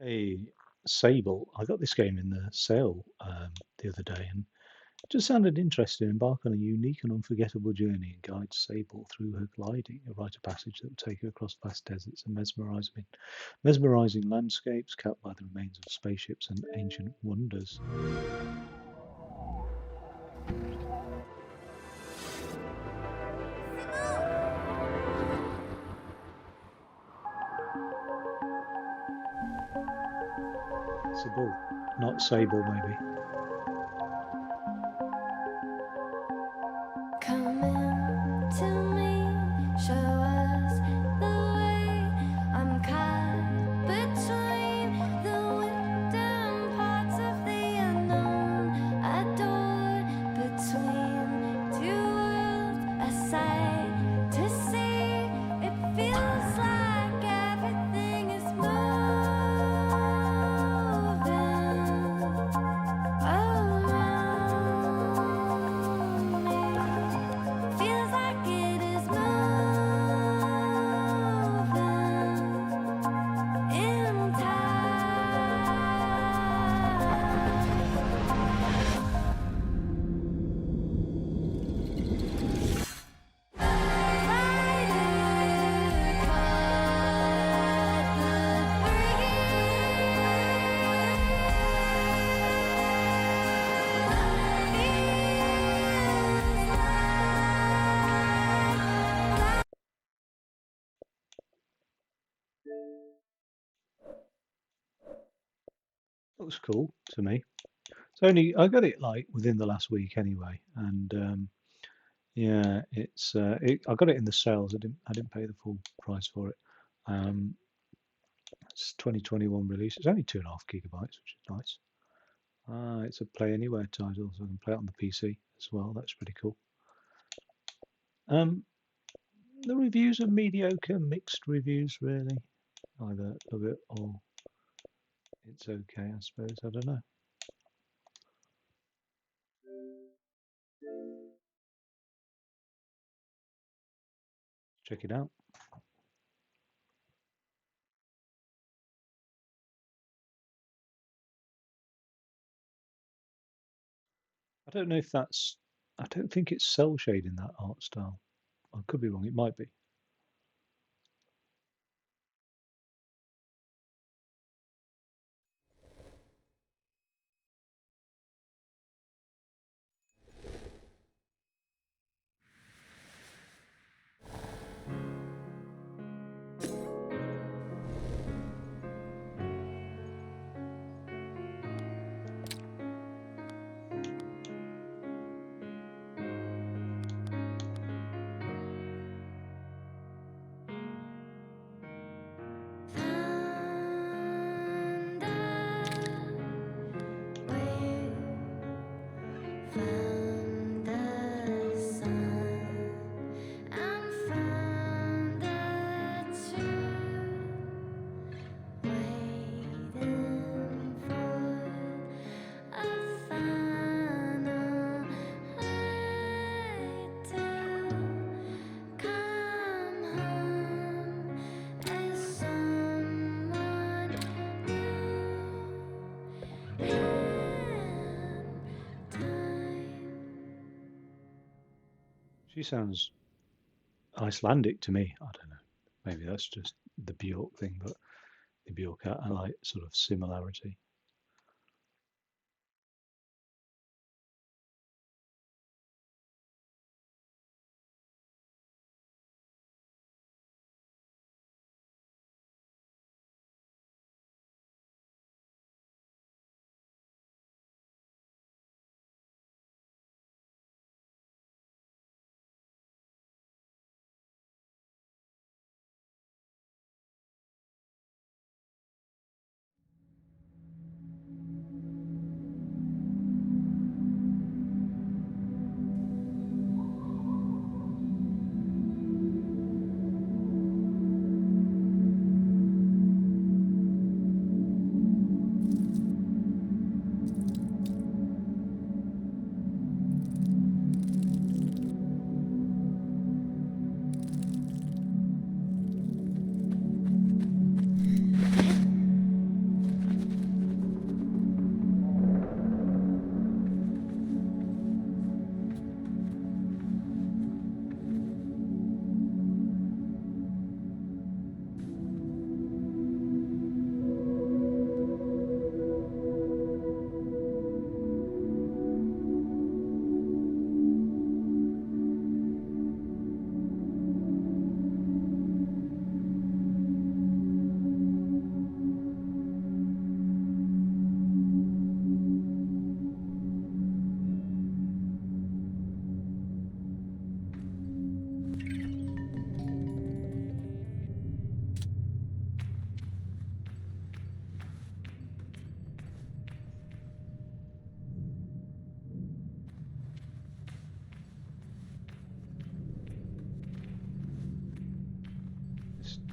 Hey, Sable. I got this game in the sale the other day and it just sounded interesting. Embark on a unique and unforgettable journey and guide Sable through her gliding, a rite of passage that will take her across vast deserts and mesmerizing landscapes capped by the remains of spaceships and ancient wonders. Sable, not Sable, maybe. Come in to me, show us the way. I'm caught between the wisdom parts of the unknown, adored between two worlds, a sight to see. It feels like everything is moving around me. Feels like it is moving in Looks cool to me. It's only I got it like within the last week anyway, and yeah, I got it in the sales. I didn't pay the full price for it. Um, it's 2021 release. It's only 2.5 gigabytes, which is nice. It's a Play Anywhere title, so I can play it on the PC as well. That's pretty cool. Um, the reviews are mediocre, mixed reviews, really. Either love it or it's okay, I suppose. I don't know. Check it out. I don't know if that's. I don't think it's cell shading that art style. I could be wrong. It might be. Found the sun and found the truth, waiting for a final light to come home as someone new in time. She sounds Icelandic to me. I don't know. Maybe that's just the Bjork thing, but the Bjork I like sort of similarity.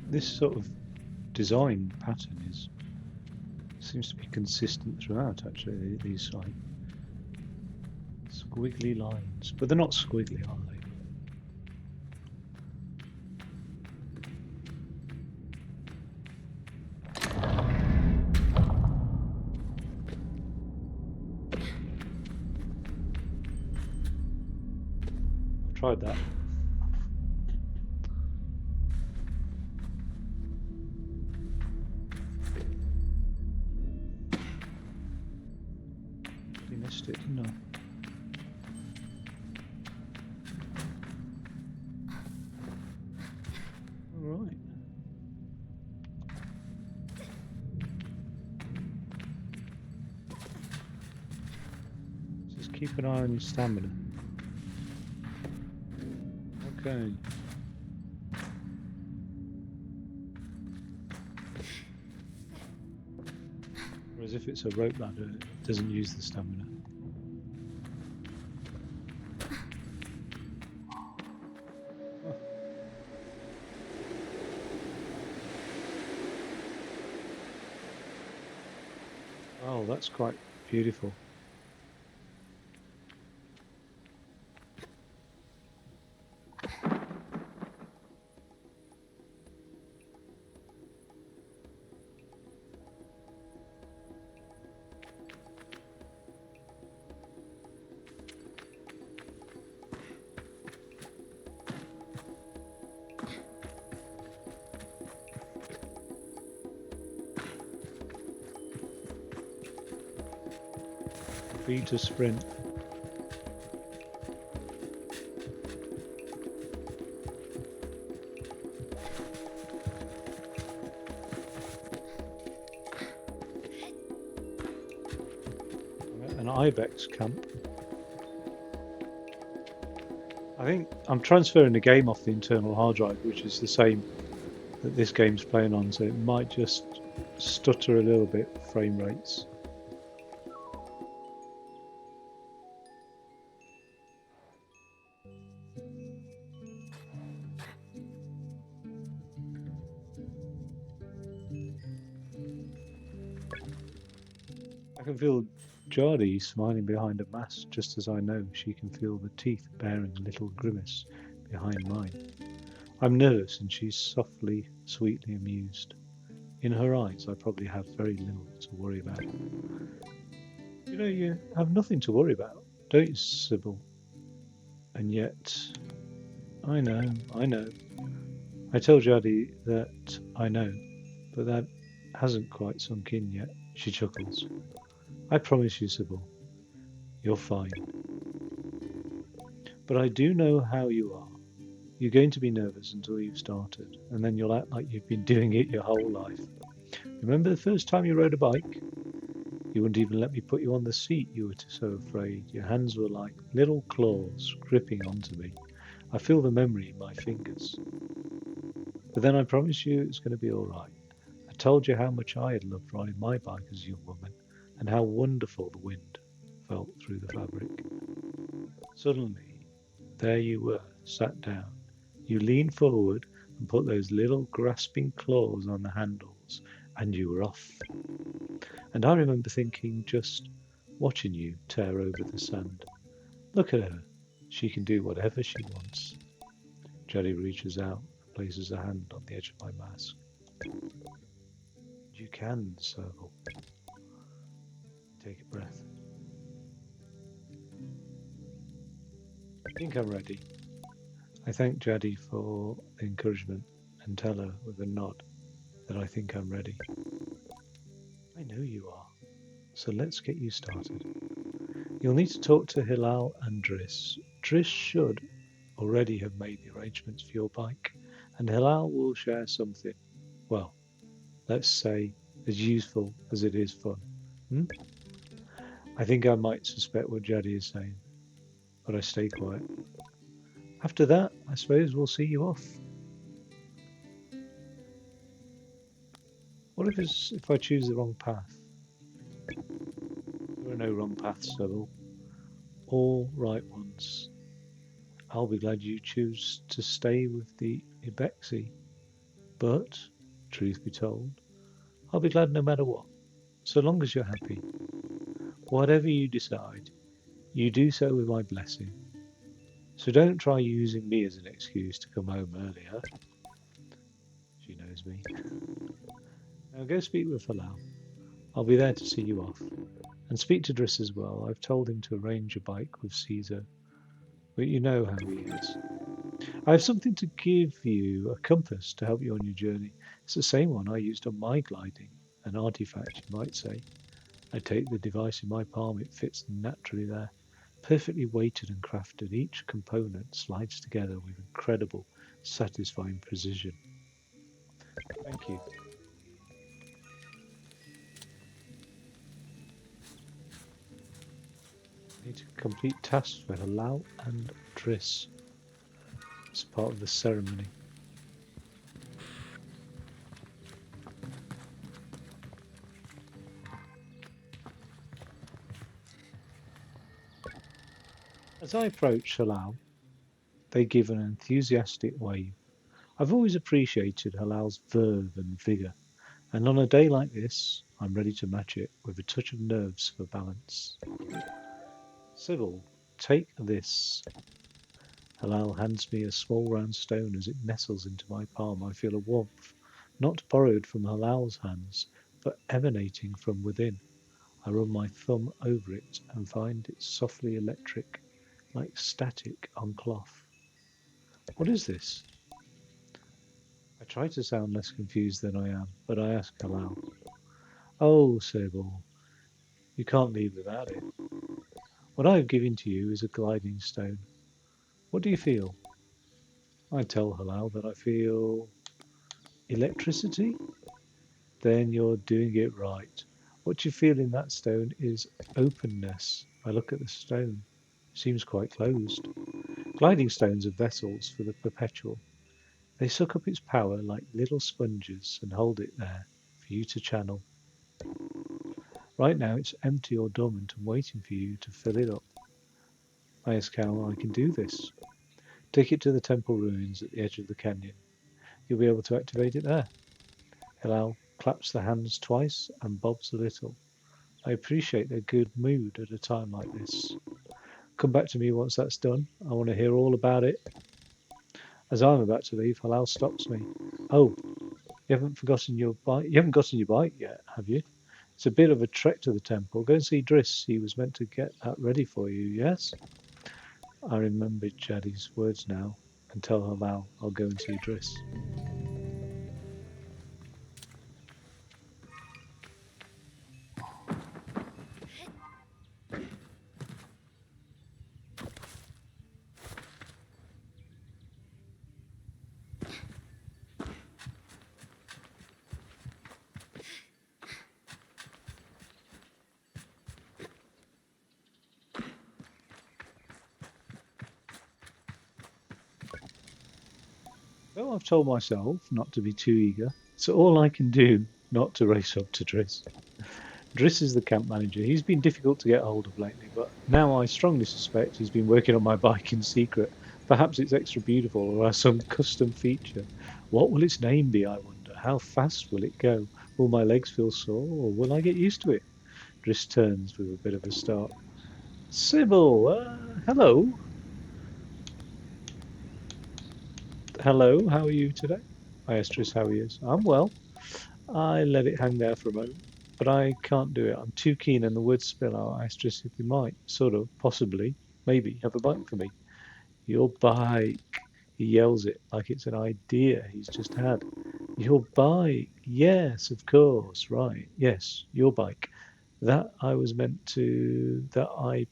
this sort of design pattern seems to be consistent throughout. Actually, these like squiggly lines, but they're not squiggly, are they? I've tried that. I missed it, didn't I? All right. Just keep an eye on your stamina. Okay. Whereas if it's a rope ladder, it doesn't use the stamina. Oh, that's quite beautiful. B to sprint. An ibex camp. I think I'm transferring the game off the internal hard drive, which is the same that this game's playing on, so it might just stutter a little bit, frame rates. I can feel Jardy smiling behind a mask, just as I know she can feel the teeth bearing a little grimace behind mine. I'm nervous and she's softly, sweetly amused. In her eyes, I probably have very little to worry about. You know, you have nothing to worry about, don't you, Sybil? And yet, I know. I tell Jardy that I know, but that hasn't quite sunk in yet. She chuckles. I promise you, Sybil, you're fine. But I do know how you are. You're going to be nervous until you've started, and then you'll act like you've been doing it your whole life. Remember the first time you rode a bike? You wouldn't even let me put you on the seat, you were so afraid. Your hands were like little claws gripping onto me. I feel the memory in my fingers. But then I promise you it's going to be all right. I told you how much I had loved riding my bike as a young woman, and how wonderful the wind felt through the fabric. Suddenly, there you were, sat down. You leaned forward and put those little grasping claws on the handles, and you were off. And I remember thinking, just watching you tear over the sand. Look at her. She can do whatever she wants. Jelly reaches out and places a hand on the edge of my mask. You can, Serval. Take a breath. I think I'm ready. I thank Jaddy for the encouragement and tell her with a nod that I think I'm ready. I know you are. So let's get you started. You'll need to talk to Hilal and Driss. Driss should already have made the arrangements for your bike, and Hilal will share something, well, let's say, as useful as it is fun. I think I might suspect what Jaddy is saying, but I stay quiet. After that, I suppose we'll see you off. What if I choose the wrong path? There are no wrong paths, Sybil. All right ones. I'll be glad you choose to stay with the Ibexi. But, truth be told, I'll be glad no matter what, so long as you're happy. Whatever you decide, you do so with my blessing. So don't try using me as an excuse to come home earlier. She knows me. Now go speak with Halal. I'll be there to see you off. And speak to Driss as well. I've told him to arrange a bike with Caesar. But you know how he is. I have something to give you, a compass to help you on your journey. It's the same one I used on my gliding. An artifact, you might say. I take the device in my palm, it fits naturally there. Perfectly weighted and crafted, each component slides together with incredible, satisfying precision. Thank you. I need to complete tasks for Halal and Driss. It's part of the ceremony. As I approach Halal, they give an enthusiastic wave. I've always appreciated Halal's verve and vigour, and on a day like this, I'm ready to match it with a touch of nerves for balance. Sybil, take this. Halal hands me a small round stone. As it nestles into my palm, I feel a warmth, not borrowed from Halal's hands, but emanating from within. I run my thumb over it and find it softly electric, like static on cloth. What is this? I try to sound less confused than I am, but I ask Halal. Oh, Sybil, you can't leave without it. What I have given to you is a gliding stone. What do you feel? I tell Halal that I feel electricity. Then you're doing it right. What you feel in that stone is openness. I look at the stone. It seems quite closed. Gliding stones are vessels for the perpetual. They suck up its power like little sponges and hold it there for you to channel. Right now it's empty or dormant and waiting for you to fill it up. I ask how I can do this. Take it to the temple ruins at the edge of the canyon. You'll be able to activate it there. Halal claps the hands twice and bobs a little. I appreciate their good mood at a time like this. Come back to me once that's done. I want to hear all about it. As I'm about to leave, Halal stops me. Oh, you haven't forgotten your bike. You haven't gotten your bike yet, have you? It's a bit of a trek to the temple. Go and see Driss. He was meant to get that ready for you, yes? I remembered Jaddy's words now and tell Halal I'll go and see Driss. Well, I've told myself not to be too eager, so all I can do not to race up to Driss. Driss is the camp manager. He's been difficult to get hold of lately, but now I strongly suspect he's been working on my bike in secret. Perhaps it's extra beautiful or has some custom feature. What will its name be, I wonder? How fast will it go? Will my legs feel sore, or will I get used to it? Driss turns with a bit of a start. Sybil, hello. Hello, how are you today? I asked Driss how he is. I'm well. I let it hang there for a moment, but I can't do it. I'm too keen on the word spill out. I asked Driss if he might, sort of, possibly, maybe, have a bite for me. Your bike. He yells it like it's an idea he's just had. Your bike. Yes, of course. Right. Yes, your bike. That I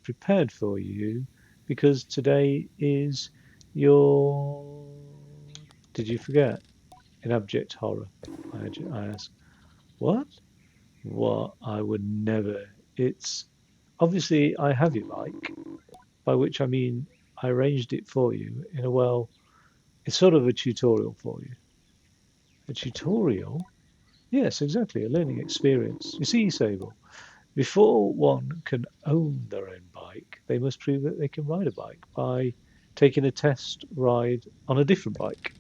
prepared for you because today is your. Did you forget? In abject horror, I ask. What? What? I would never. It's obviously I have your bike, by which I mean I arranged it for you in a well, it's sort of a tutorial for you. A tutorial? Yes, exactly, a learning experience. You see, Sable, before one can own their own bike, they must prove that they can ride a bike by taking a test ride on a different bike.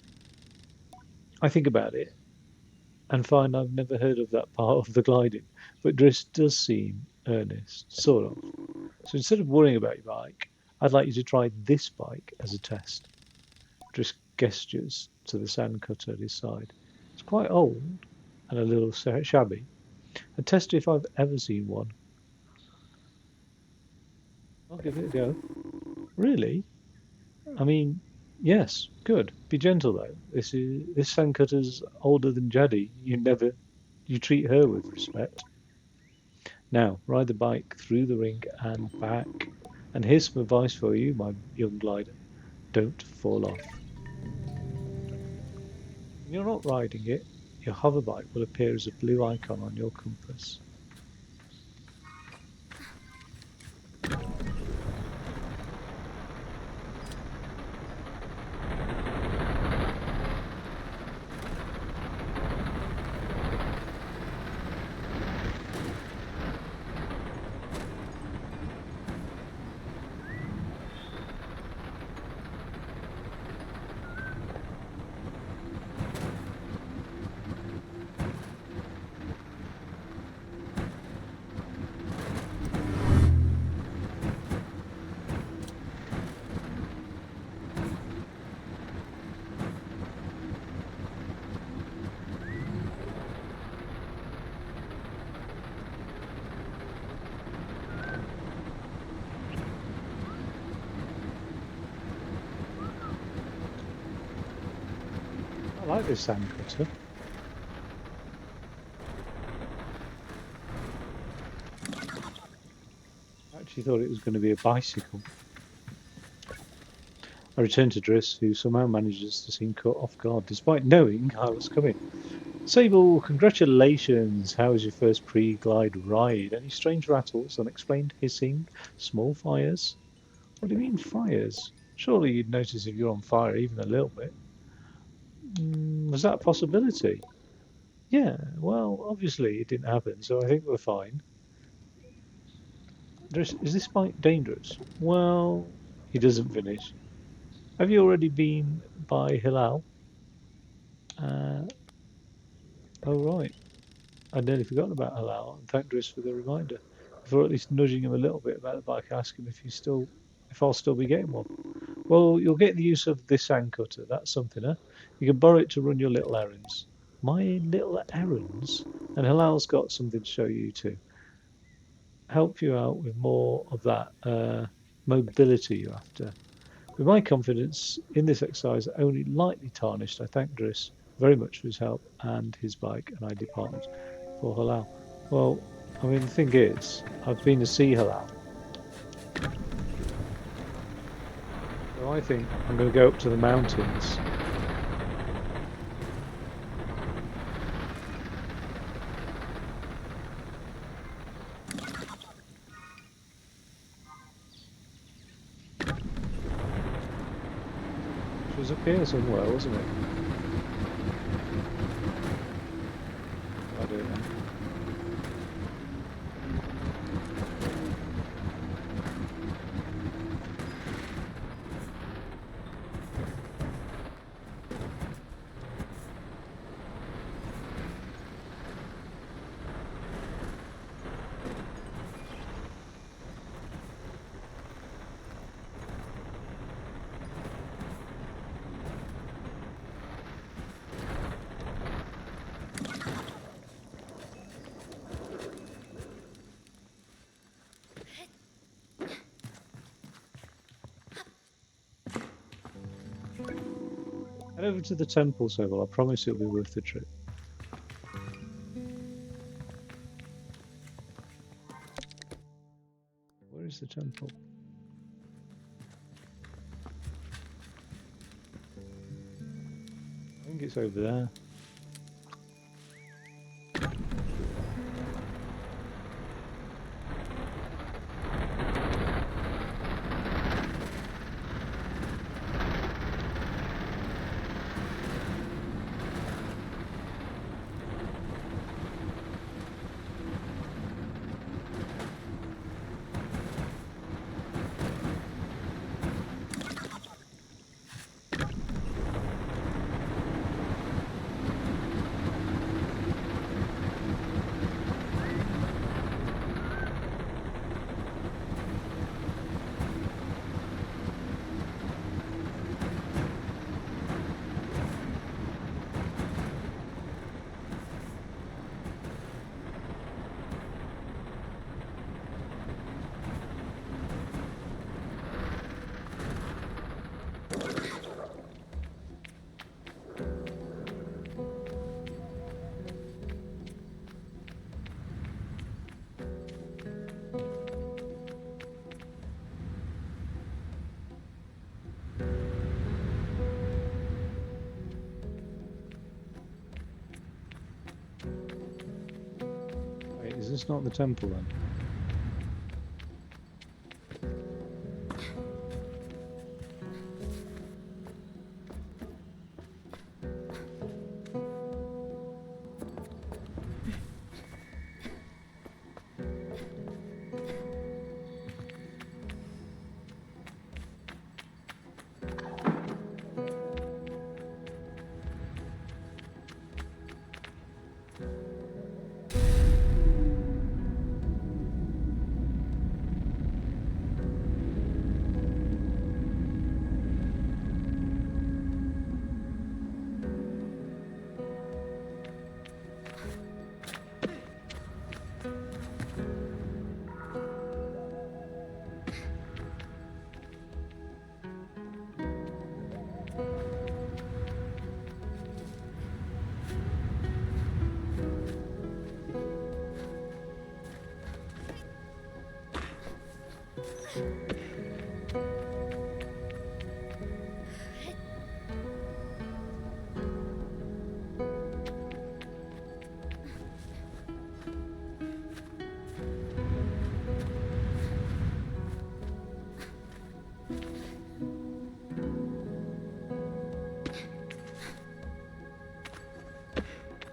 I think about it, and find I've never heard of that part of the gliding. But Driss does seem earnest, sort of. So instead of worrying about your bike, I'd like you to try this bike as a test. Driss gestures to the sand cutter at his side. It's quite old and a little shabby. A test if I've ever seen one. I'll give it a go. Really? I mean, yes, good. Be gentle though. This sandcutter's older than Jaddy. You treat her with respect. Now ride the bike through the ring and back. And here's some advice for you, my young glider. Don't fall off. When you're not riding it, your hover bike will appear as a blue icon on your compass. I like this sandcutter. I actually thought it was going to be a bicycle. I returned to Driss, who somehow manages to seem caught off guard despite knowing I was coming. Sable, congratulations! How was your first pre-glide ride? Any strange rattles, unexplained hissing, small fires? What do you mean fires? Surely you'd notice if you're on fire even a little bit. Was that a possibility? Yeah, well, obviously it didn't happen, so I think we're fine. Is this bike dangerous? Well, he doesn't finish. Have you already been by Hilal? Uh, oh, right. I'd nearly forgotten about Halal, and thanked Driss for the reminder. Before at least nudging him a little bit about the bike, ask him if I'll still be getting one. Well, you'll get the use of this sand cutter. That's something, huh? You can borrow it to run your little errands. My little errands? And Halal's got something to show you too. Help you out with more of that mobility you're after. With my confidence in this exercise only lightly tarnished, I thank Driss very much for his help and his bike, and I departed for Halal. Well, I mean, the thing is, I've been to see Halal, so I think I'm going to go up to the mountains. Which was up here somewhere, wasn't it? I don't know. Head over to the temple, Sobel. I promise it'll be worth the trip. Where is the temple? I think it's over there. Wait, is this not the temple then?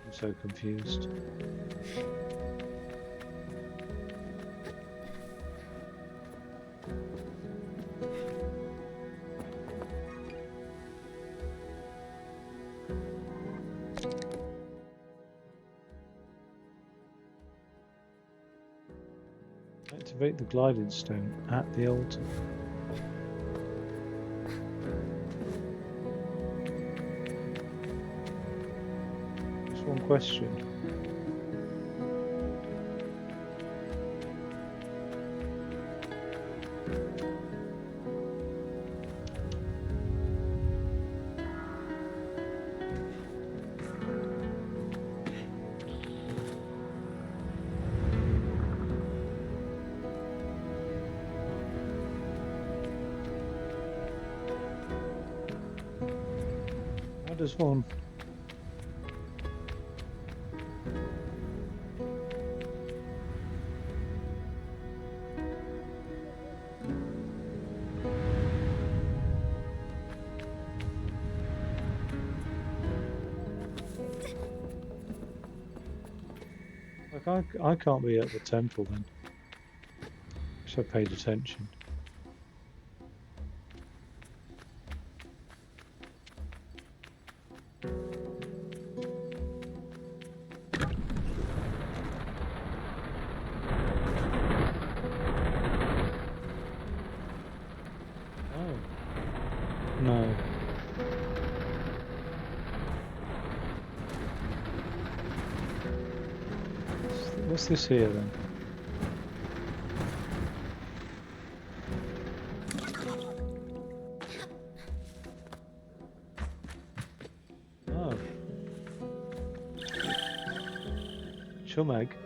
I'm so confused. Activate the gliding stone at the altar. Just one question. How does one? Like I can't be at the temple then. Wish I paid attention. Oh no. What's this here then? Oh. Chum egg.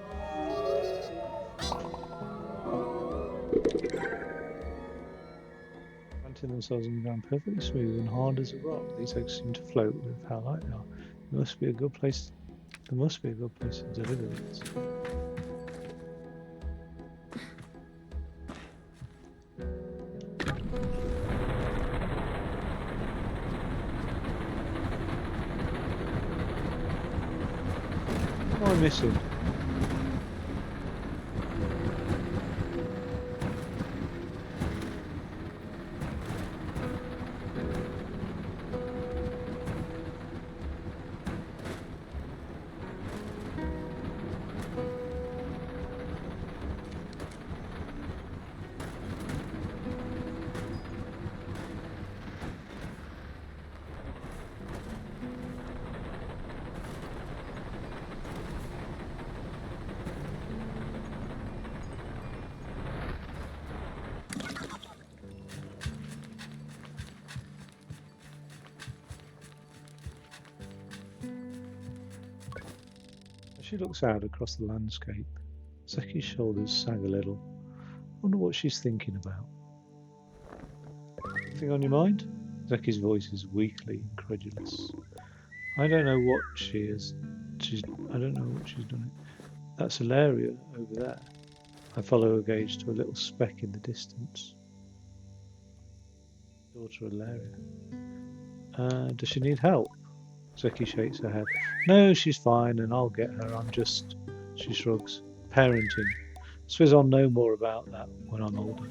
Planting themselves on the ground perfectly smooth and hard as a rock. These eggs seem to float with how light they are. There must be a good place to deliver these. What am I missing? As she looks out across the landscape, Zeki's shoulders sag a little. Wonder what she's thinking about. Anything on your mind? Zeki's voice is weakly incredulous. I don't know what she is. I don't know what she's doing. That's Ilaria over there. I follow her gaze to a little speck in the distance. Daughter Ilaria. Does she need help? Zeki shakes her head. No, she's fine, and I'll get her. I'm just... She shrugs. Parenting. Suppose I'll know more about that when I'm older.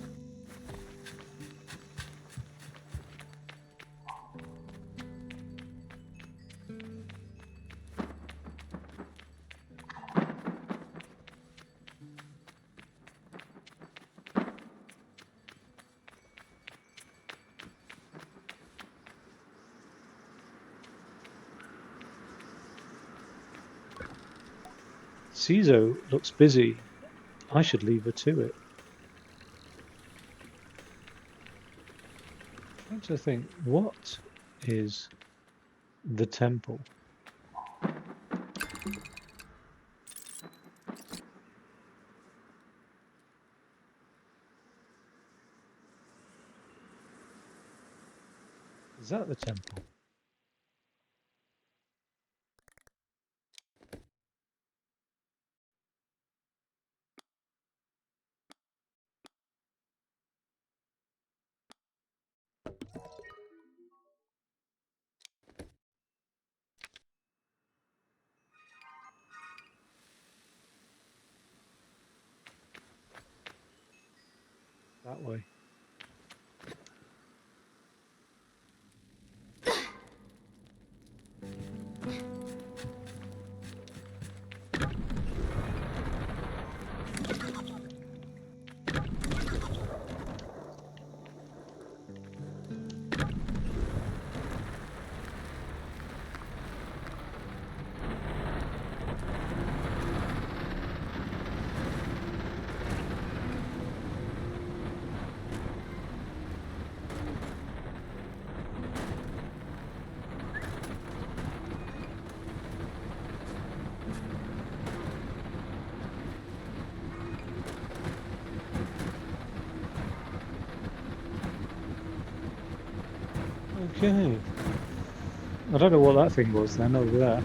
Cizo looks busy. I should leave her to it. I'm trying to think, what is the temple? Is that the temple? That way. Okay. I don't know what that thing was then over there.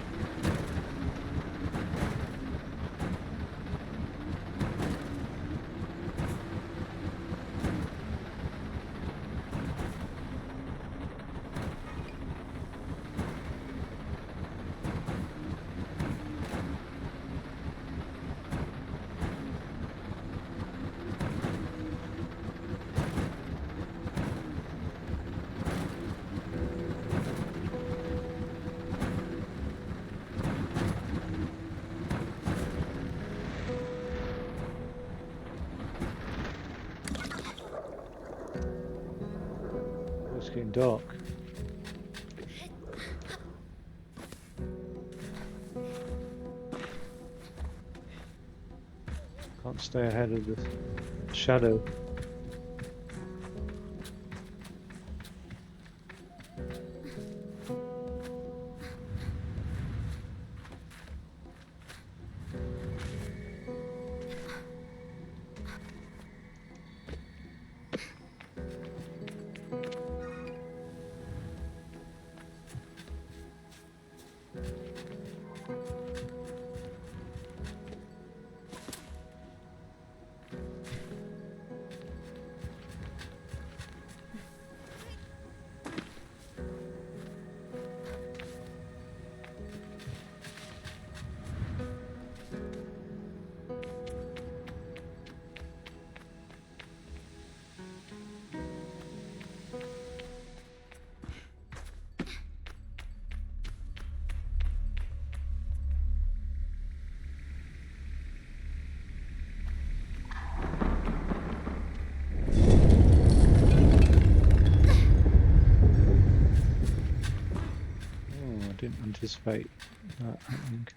Oh, it's getting dark. Can't stay ahead of the shadow. Didn't anticipate that happening.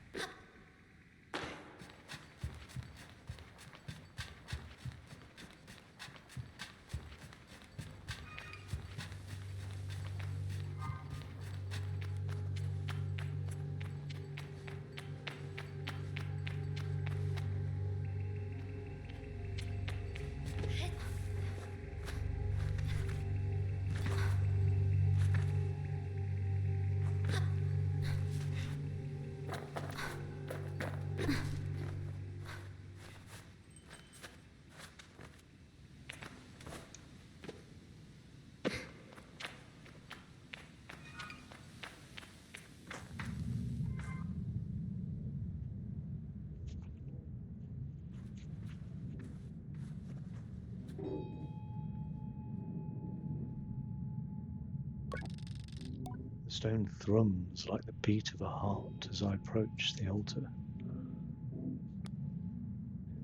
Stone thrums like the beat of a heart as I approach the altar.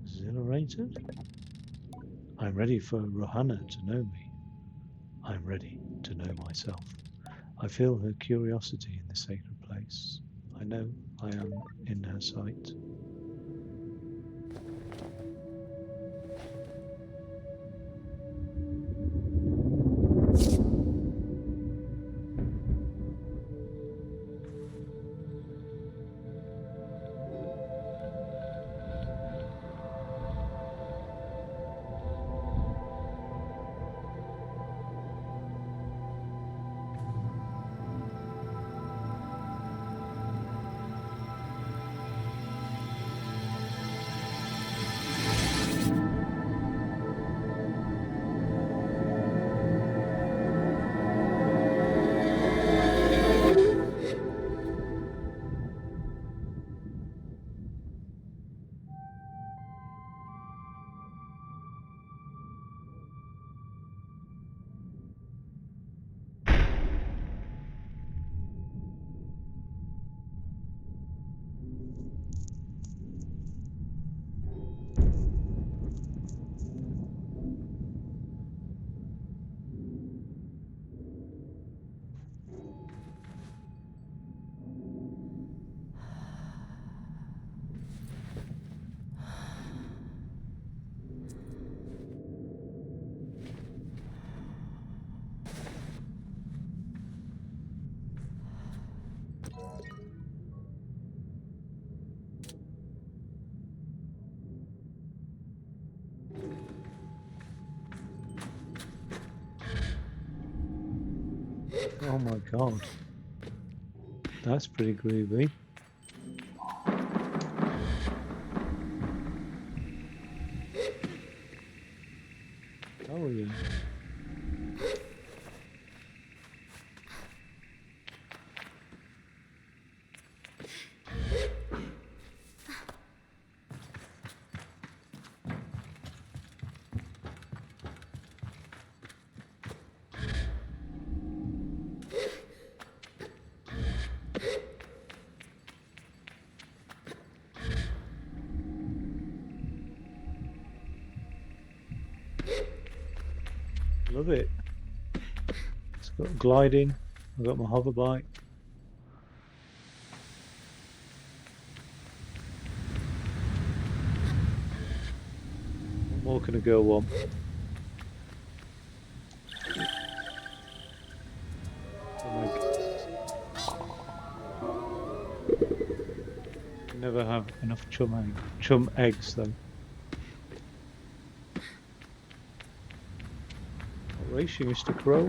Exhilarated? I'm ready for Rohanna to know me. I'm ready to know myself. I feel her curiosity in this sacred place. I know I am in her sight. Oh my god. That's pretty groovy. Oh yeah. Love it. It's got gliding. I've got my hover bike. What more can a girl want? Never have enough chum eggs though. I'll race you, Mr. Crow.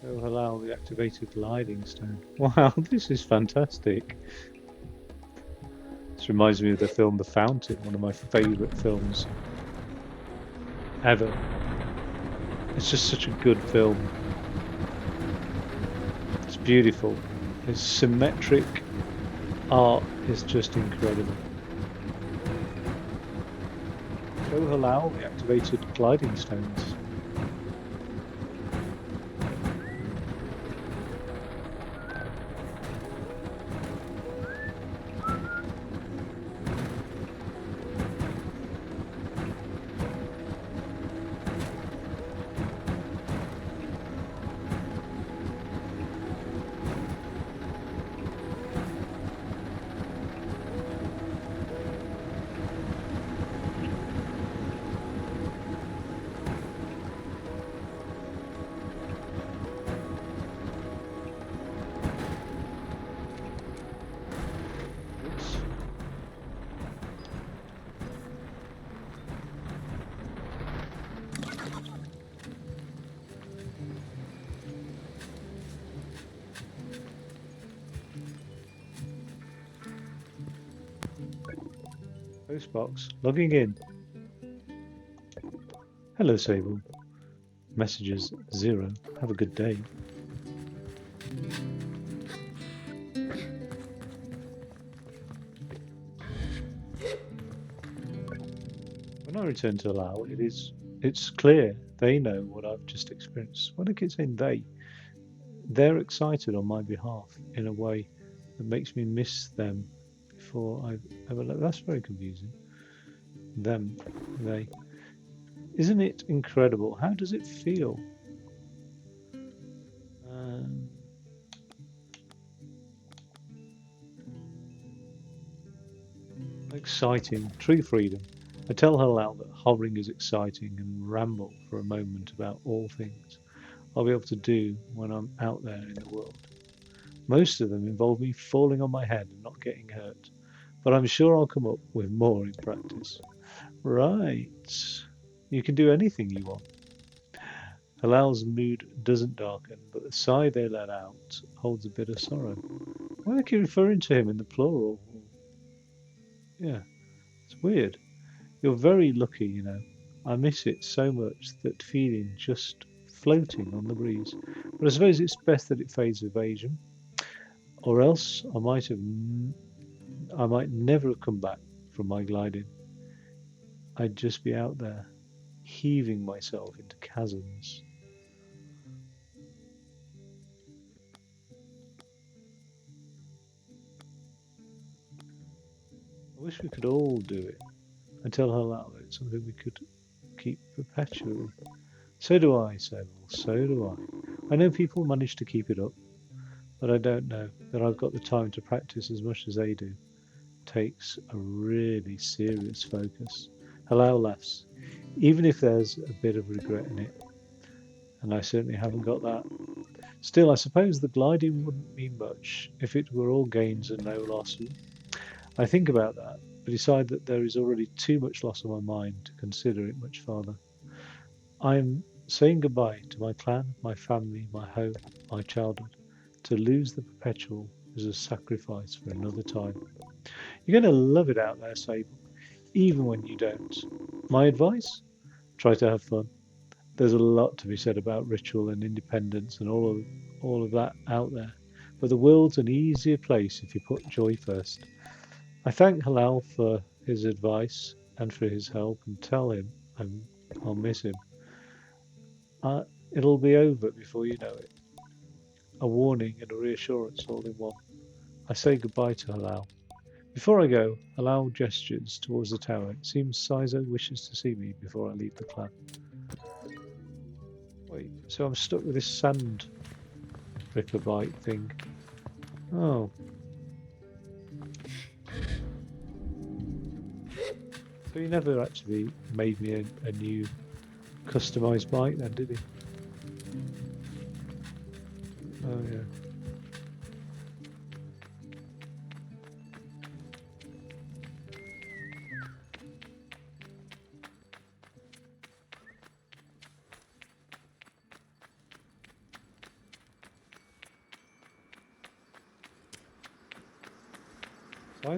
Oh, allow the activated gliding stone. Wow, this is fantastic. This reminds me of the film The Fountain, one of my favourite films ever. It's just such a good film. It's beautiful. It's symmetric. Art is just incredible. Show Halal the activated gliding stones. Postbox. Logging in. Hello, Sable. Messages 0. Have a good day. When I return to Lao, it's clear they know what I've just experienced. When I keep saying they're excited on my behalf in a way that makes me miss them before I've ever left. That's very confusing. Them, they. Isn't it incredible? How does it feel? Um, Exciting. True freedom. I tell Halal that hovering is exciting and ramble for a moment about all things I'll be able to do when I'm out there in the world. Most of them involve me falling on my head and not getting hurt, but I'm sure I'll come up with more in practice. Right. You can do anything you want. Halal's mood doesn't darken, but the sigh they let out holds a bit of sorrow. Why do they keep referring to him in the plural? Yeah, it's weird. You're very lucky, you know. I miss it so much, that feeling just floating on the breeze. But I suppose it's best that it fades with age, or else I might never have come back from my gliding. I'd just be out there, heaving myself into chasms. I wish we could all do it and tell her that it's something we could keep perpetually. So do I, Sable, so do I. I know people manage to keep it up, but I don't know that I've got the time to practice as much as they do. It takes a really serious focus. Halal laughs, even if there's a bit of regret in it, and I certainly haven't got that. Still, I suppose the gliding wouldn't mean much if it were all gains and no loss. I think about that, but decide that there is already too much loss on my mind to consider it much farther. I am saying goodbye to my clan, my family, my home, my childhood. To lose the perpetual is a sacrifice for another time. You're going to love it out there, Sable, even when you don't. My advice? Try to have fun. There's a lot to be said about ritual and independence and all of that out there, but the world's an easier place if you put joy first. I thank Halal for his advice and for his help, and tell him I'll miss him. Uh, it'll be over before you know it. A warning and a reassurance all in one. I say goodbye to Halal. Before I go, Halal gestures towards the tower. It seems Sizo wishes to see me before I leave the clan. Wait, so I'm stuck with this sand ripper bite thing. Oh, so he never actually made me a new customized bike then, did he? Oh yeah.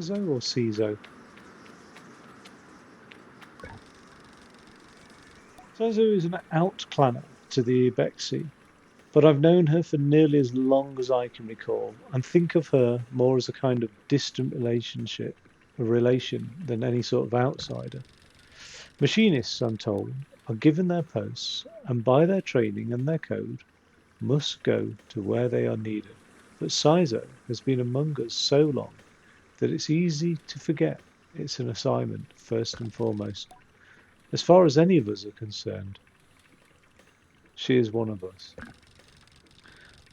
Sizo or Cizo? Sizo is an outclanner to the Ibexi, but I've known her for nearly as long as I can recall, and think of her more as a kind of distant relation than any sort of outsider. Machinists, I'm told, are given their posts, and by their training and their code, must go to where they are needed. But Sizo has been among us so long that it's easy to forget it's an assignment first and foremost. As far as any of us are concerned, she is one of us.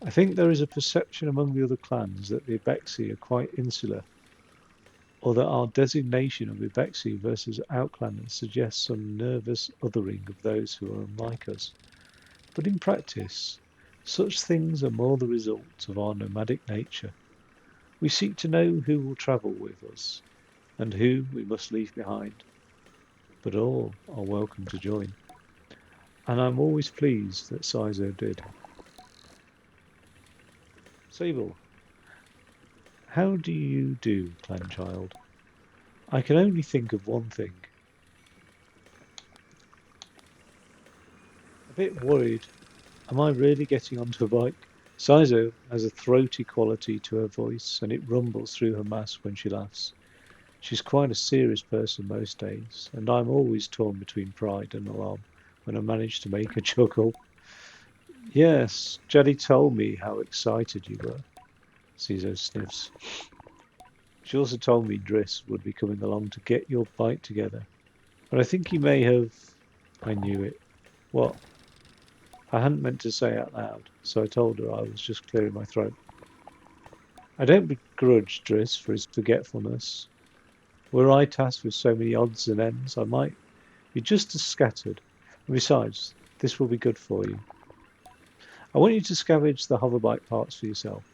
I think there is a perception among the other clans that the Ibexi are quite insular, or that our designation of Ibexi versus outclanners suggests some nervous othering of those who are unlike us. But in practice, such things are more the result of our nomadic nature. We seek to know who will travel with us, and who we must leave behind, but all are welcome to join. And I'm always pleased that Sizo did. Sable, how do you do, Clanchild? I can only think of one thing. a bit worried. Am I really getting onto a bike? Sizo has a throaty quality to her voice, and it rumbles through her mask when she laughs. She's quite a serious person most days, and I'm always torn between pride and alarm when I manage to make her chuckle. Yes, Jelly told me how excited you were. Caesar sniffs. She also told me Driss would be coming along to get your bike together. But I think he may have. I knew it. What? I hadn't meant to say out loud, so I told her I was just clearing my throat. I don't begrudge Driss for his forgetfulness. Were I tasked with so many odds and ends, I might be just as scattered. And besides, this will be good for you. I want you to scavenge the hoverbike parts for yourself.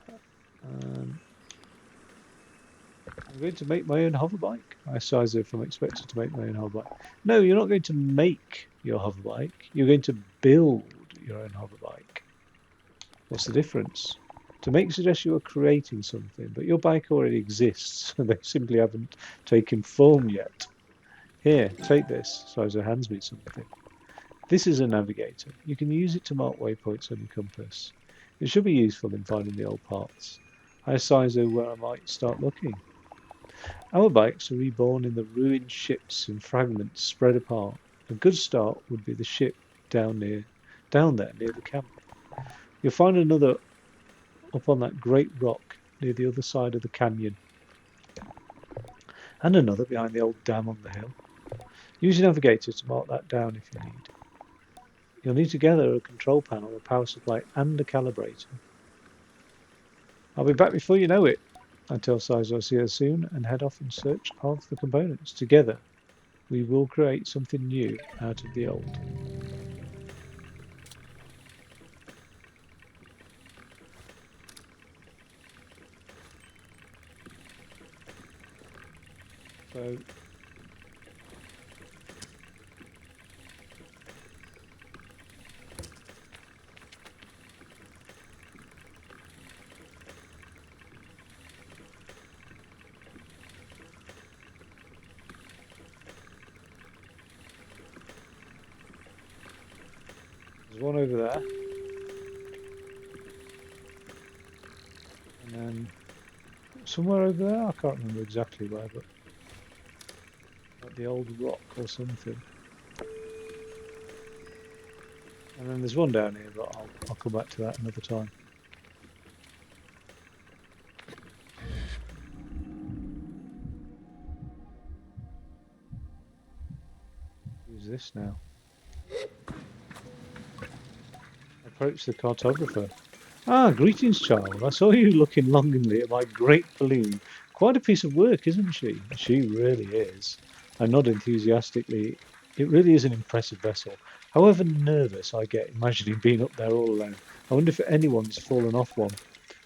Um, I'm going to make my own hoverbike. I asked Sizer if I'm expected to make my own hoverbike. No, you're not going to make your hoverbike. You're going to build your own hoverbike. What's the difference? To make suggests you are creating something, but your bike already exists. They simply haven't taken form yet. Here, take this. Sizer hands me something. This is a navigator. You can use it to mark waypoints on your compass. It should be useful in finding the old parts. I asked Sizer where I might start looking. Our bikes are reborn in the ruined ships in fragments spread apart. A good start would be the ship down there near the camp. You'll find another up on that great rock near the other side of the canyon, and another behind the old dam on the hill. Use your navigator to mark that down if you need. You'll need to gather a control panel, a power supply, and a calibrator. I'll be back before you know it. I tell Sizer I'll see her soon and head off in search of the components. Together, we will create something new out of the old. So there's one over there, and then somewhere over there, I can't remember exactly where, but like the old rock or something. And then there's one down here, but I'll come back to that another time. Who's this now? Approach the cartographer. Ah, greetings, child. I saw you looking longingly at my great balloon. Quite a piece of work, isn't she? She really is. I nod enthusiastically. It really is an impressive vessel. However nervous I get imagining being up there all alone. I wonder if anyone's fallen off one.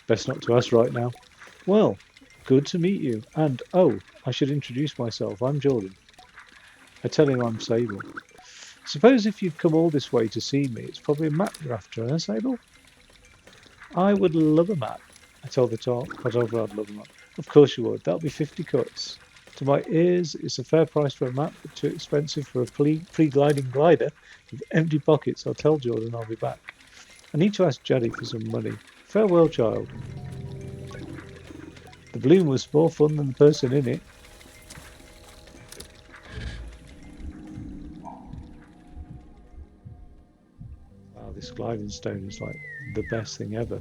Best not to ask right now. Well, good to meet you. And, oh, I should introduce myself. I'm Jordan. I tell him I'm Sable. Suppose if you've come all this way to see me, it's probably a map you're after, eh, Sable? I would love a map. I told the cartographer I'd love a map. Of course you would. That'll be 50 cuts. To my ears, it's a fair price for a map, but too expensive for a pre-gliding glider with empty pockets. I'll tell Jordan I'll be back. I need to ask Jaddy for some money. Farewell, child. The balloon was more fun than the person in it. Wow, this gliding stone is like the best thing ever.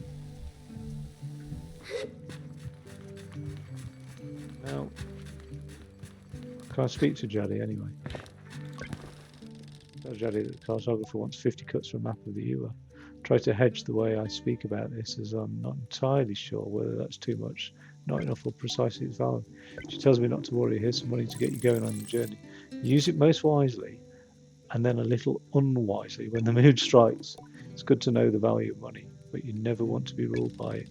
Now, can I speak to Jaddy anyway? Tell Jaddy that the cartographer wants 50 cuts for a map of the Ewa. Try to hedge the way I speak about this, as I'm not entirely sure whether that's too much, not enough, or precisely valid. She tells me not to worry. Here's some money to get you going on your journey. Use it most wisely, and then a little unwisely when the mood strikes. It's good to know the value of money, but you never want to be ruled by it.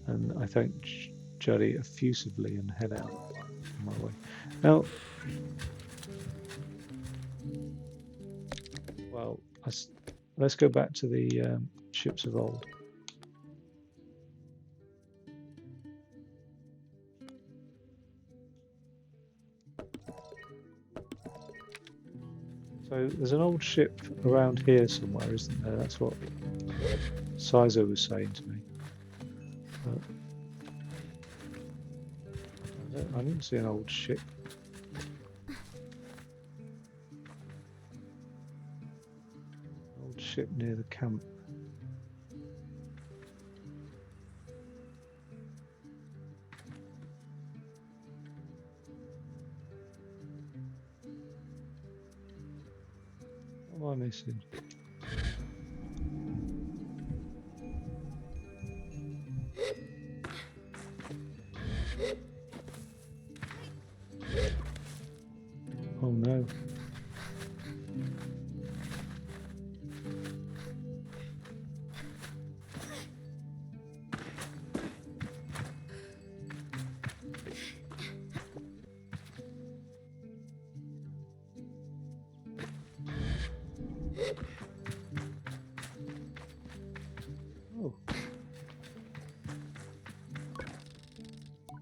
And I thank Jaddy effusively and head out on my way. Now, well, let's go back to the ships of old. So there's an old ship around here somewhere, isn't there? That's what Sizo was saying to me. But I didn't see an old ship. Old ship near the camp. What am I missing? Oh no. Oh.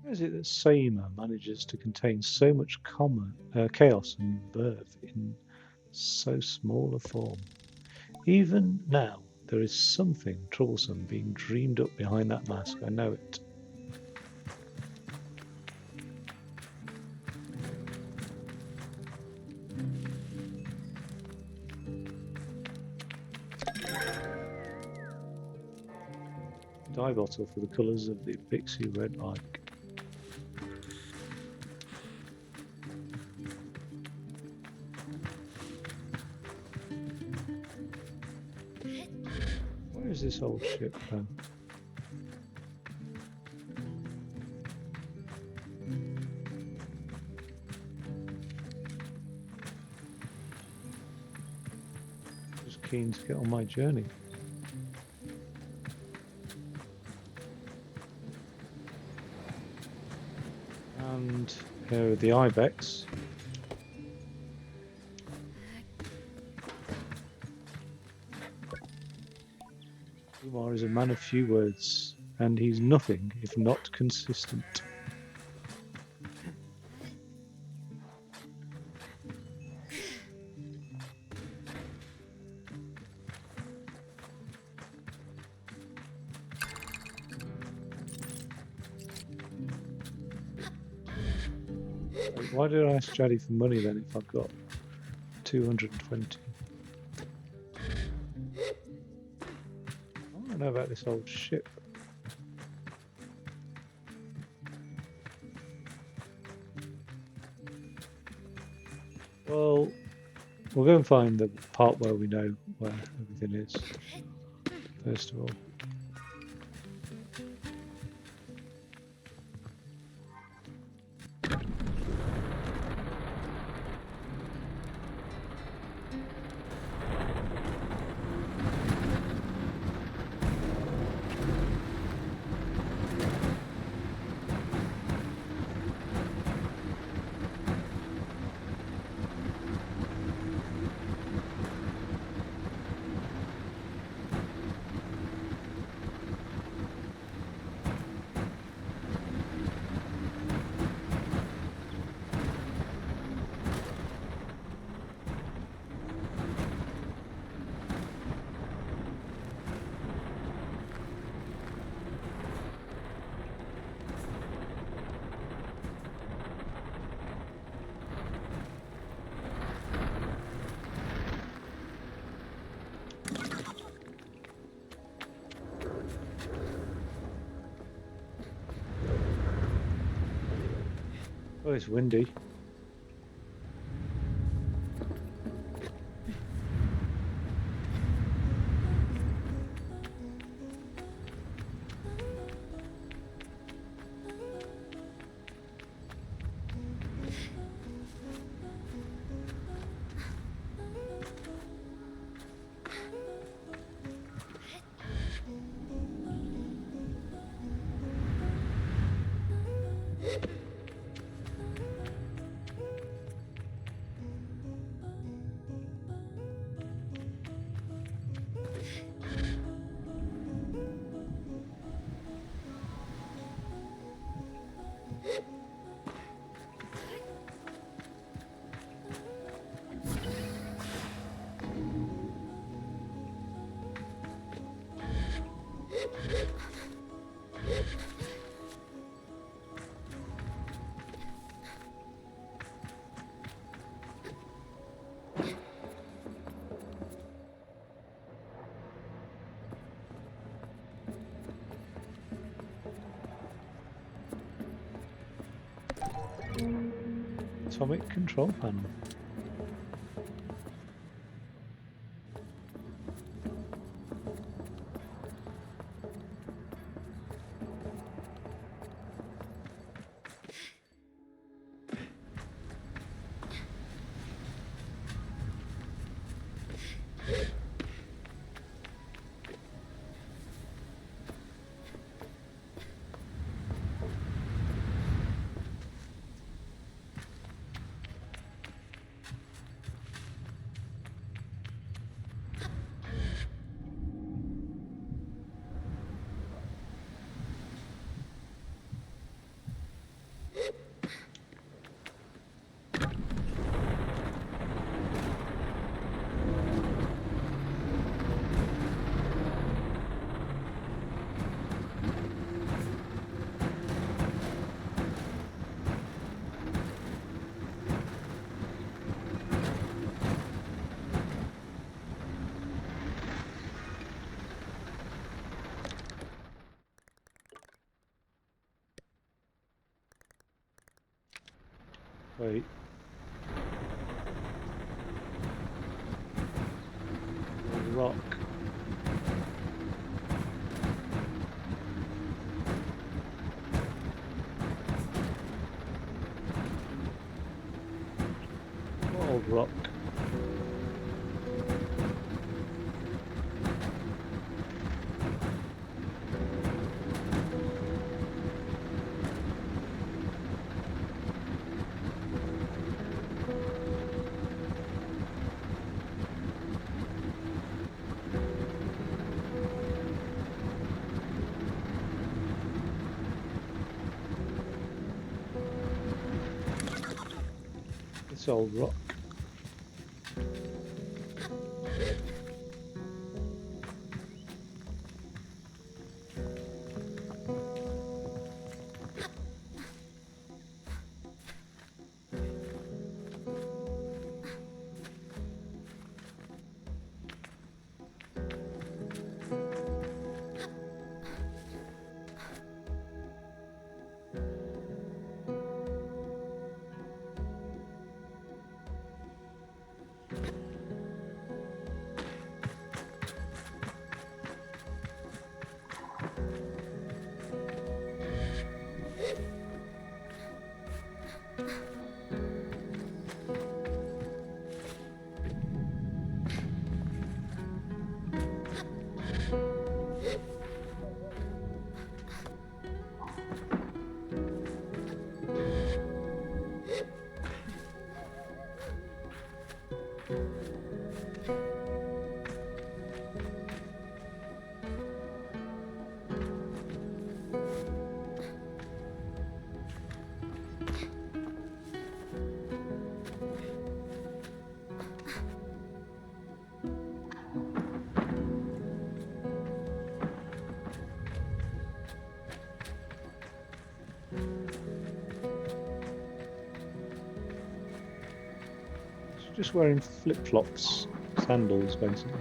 How is it that Sama manages to contain so much chaos and birth in so small a form? Even now, there is something troublesome being dreamed up behind that mask. I know it. Dye bottle for the colours of the pixie red bike. Where is this old ship then? Just keen to get on my journey. And here are the ibex. Umar is a man of few words, and he's nothing if not consistent. Why did I ask Jaddy for money then if I've got 220? I don't know about this old ship. Well, we'll go and find the part where we know where everything is, first of all. Oh, it's windy. Atomic control panel. Wait. Rock. Old rock. This old rock. Just wearing flip-flops, sandals, basically.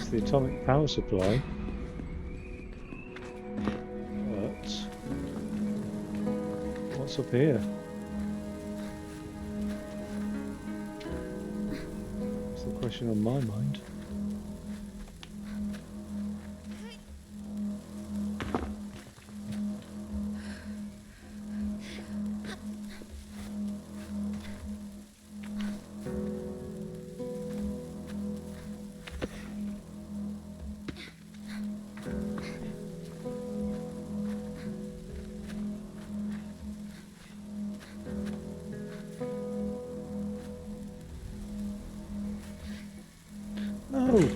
The atomic power supply, but what's up here? That's the question on my mind. No.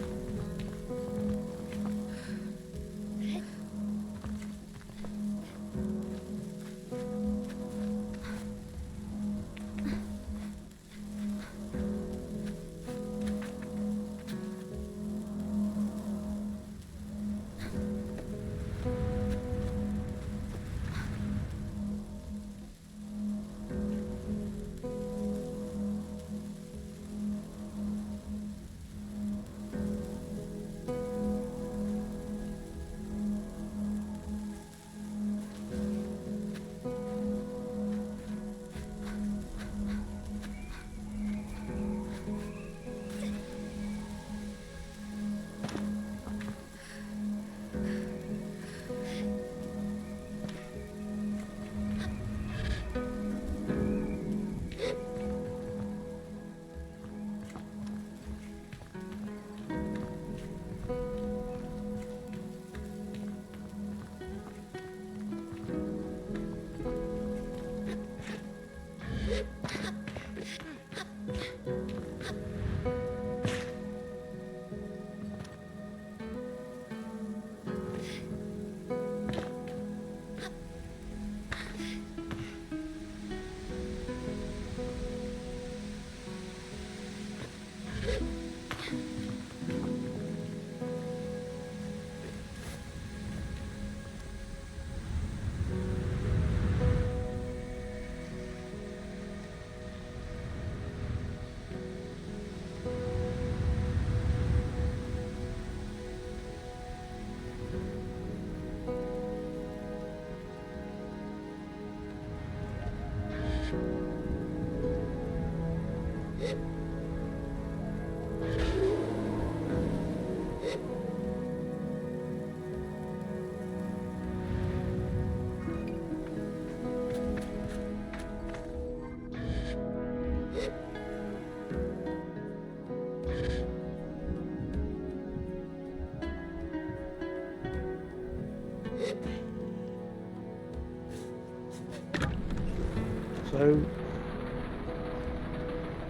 So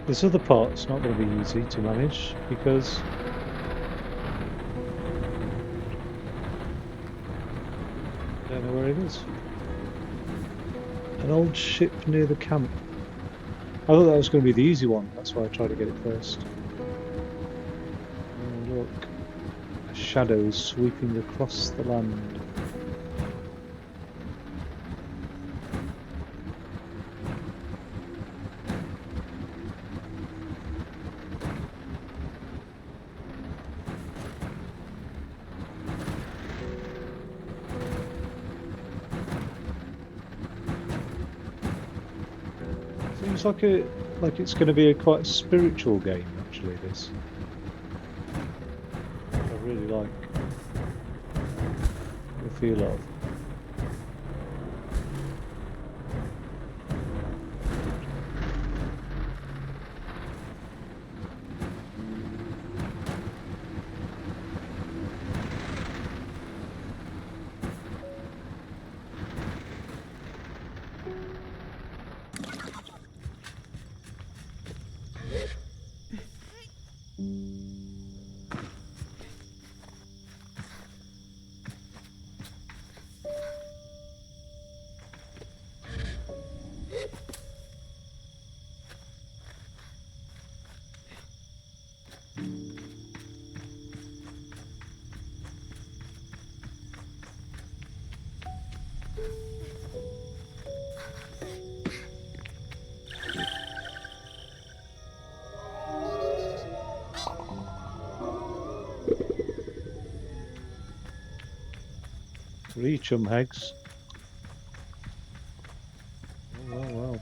this other part's not going to be easy to manage because I don't know where it is. An old ship near the camp. I thought that was going to be the easy one. That's why I tried to get it first. Oh, look. Shadows sweeping across the land. Seems like it's going to be a quite spiritual game actually, this. I really like the feel of. Reach 'em, Hegs. Oh, well, well.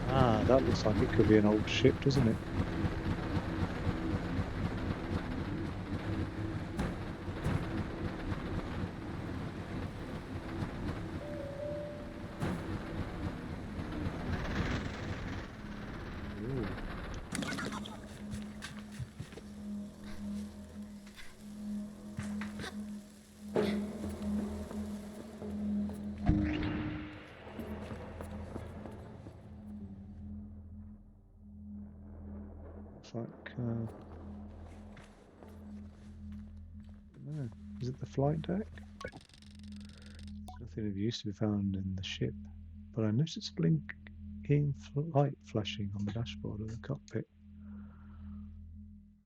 Ah, that looks like it could be an old ship, doesn't it? Ooh. Is it the flight deck? Nothing of use to be found in the ship, but I noticed a blinking light flashing on the dashboard of the cockpit.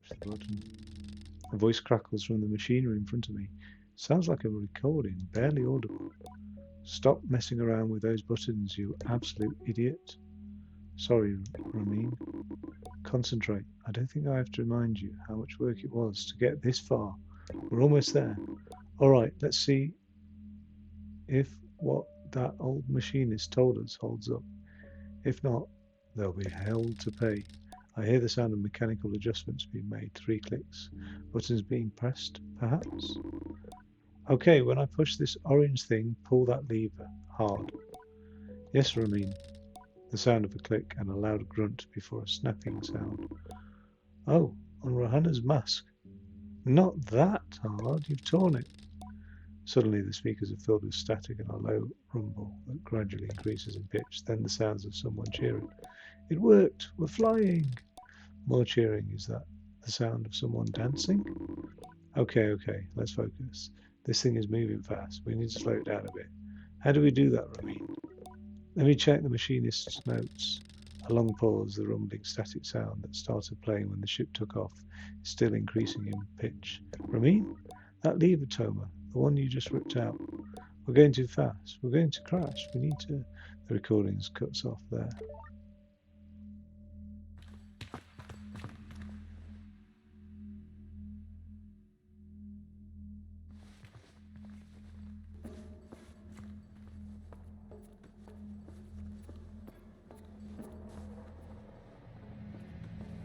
Push the button. A voice crackles from the machinery in front of me. Sounds like a recording, barely audible. Stop messing around with those buttons, you absolute idiot. Sorry, Ramin. Concentrate. I don't think I have to remind you how much work it was to get this far. We're almost there. Alright, let's see if what that old machinist told us holds up. If not, there'll be hell to pay. I hear the sound of mechanical adjustments being made. 3 clicks. Buttons being pressed, perhaps? Okay, when I push this orange thing, pull that lever. Hard. Yes, Ramin. The sound of a click and a loud grunt before a snapping sound. Oh, on Rohanna's mask. Not that hard. You've torn it. Suddenly the speakers are filled with static and a low rumble that gradually increases in pitch. Then the sounds of someone cheering. It worked! We're flying! More cheering. Is that the sound of someone dancing? Okay, let's focus. This thing is moving fast. We need to slow it down a bit. How do we do that, Ramin? Let me check the machinist's notes. A long pause, the rumbling static sound that started playing when the ship took off is still increasing in pitch. Ramin? That lever, Toma, the one you just ripped out. We're going too fast. We're going to crash. We need to... The recordings cuts off there.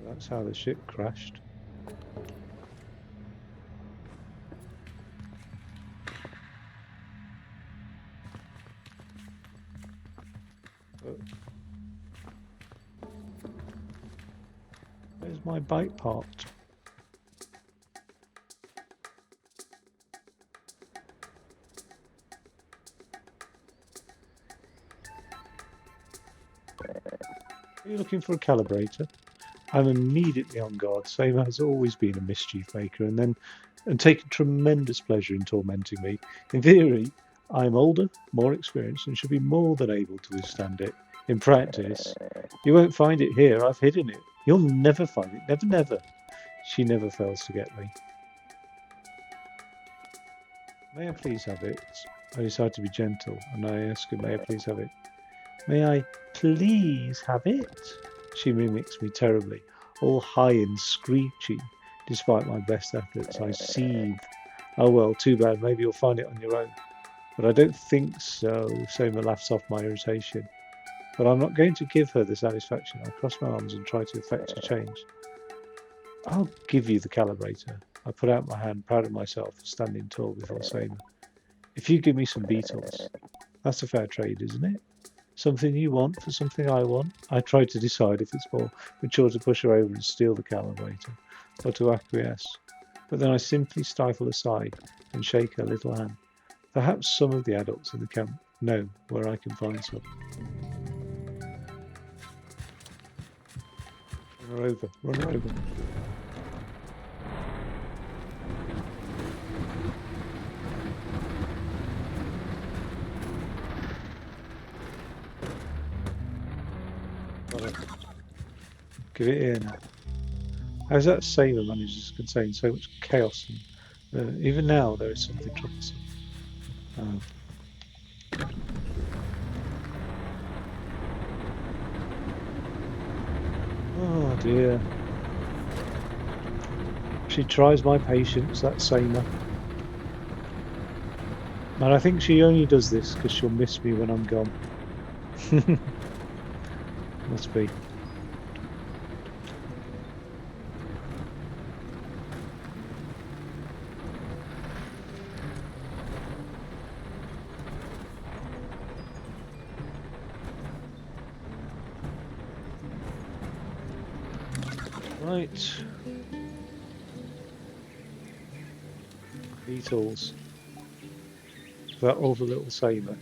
That's how the ship crashed. Where's my bike parked? Are you looking for a calibrator? I'm immediately on guard. Sama has always been a mischief maker and taken tremendous pleasure in tormenting me. In theory, I'm older, more experienced, and should be more than able to withstand it. In practice, you won't find it here. I've hidden it. You'll never find it. Never, never. She never fails to get me. May I please have it? I decide to be gentle, and I ask her, may I please have it? May I please have it? She mimics me terribly, all high and screechy. Despite my best efforts, I seethe. Oh well, too bad. Maybe you'll find it on your own. But I don't think so. Soma laughs off my irritation. But I'm not going to give her the satisfaction. I cross my arms and try to effect a change. I'll give you the calibrator. I put out my hand, proud of myself for standing tall before Soma. If you give me some beetles, that's a fair trade, isn't it? Something you want for something I want? I try to decide if it's more mature to push her over and steal the calibrator, or to acquiesce. But then I simply stifle a sigh and shake her little hand. Perhaps some of the adults in the camp know where I can find some. Run her over, run her over. Give it here now. How's that sailor manages to contain so much chaos? And, even now, there is something troublesome. Oh dear. She tries my patience, that Sama. And I think she only does this because she'll miss me when I'm gone. Must be. Right. Beetles. That other little sailor.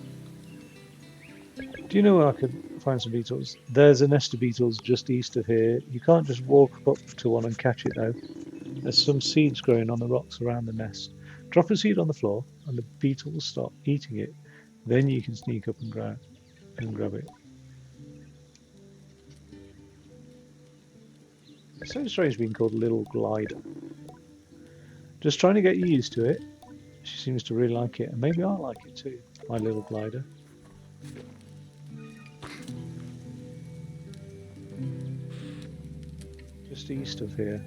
Do you know where I could find some beetles? There's a nest of beetles just east of here. You can't just walk up to one and catch it though. There's some seeds growing on the rocks around the nest. Drop a seed on the floor, and the beetle will start eating it. Then you can sneak up and grab it. It's so strange being called Little Glider. Just trying to get you used to it. She seems to really like it, and maybe I like it too, my little glider. Just east of here.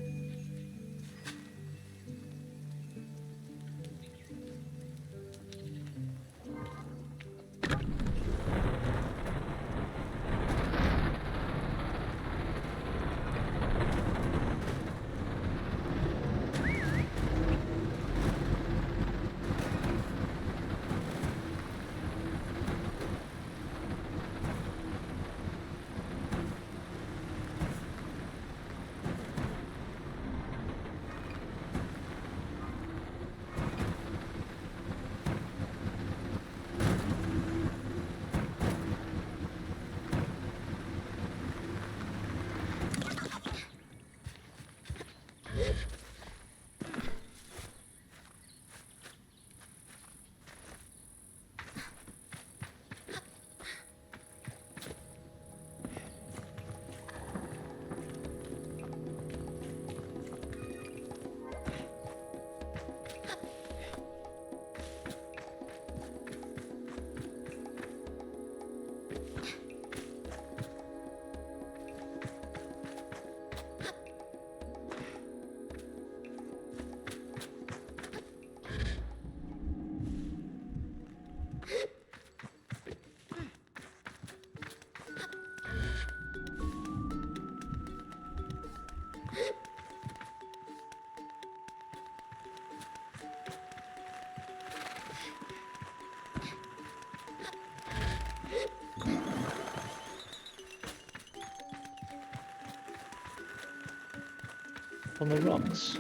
On the rocks.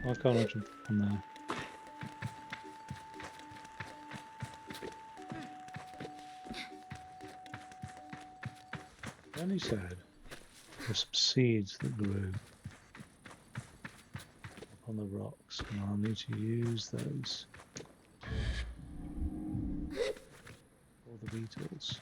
Why can't I jump on there? Danny said there's some seeds that grew up on the rocks, and I'll need to use those for the beetles.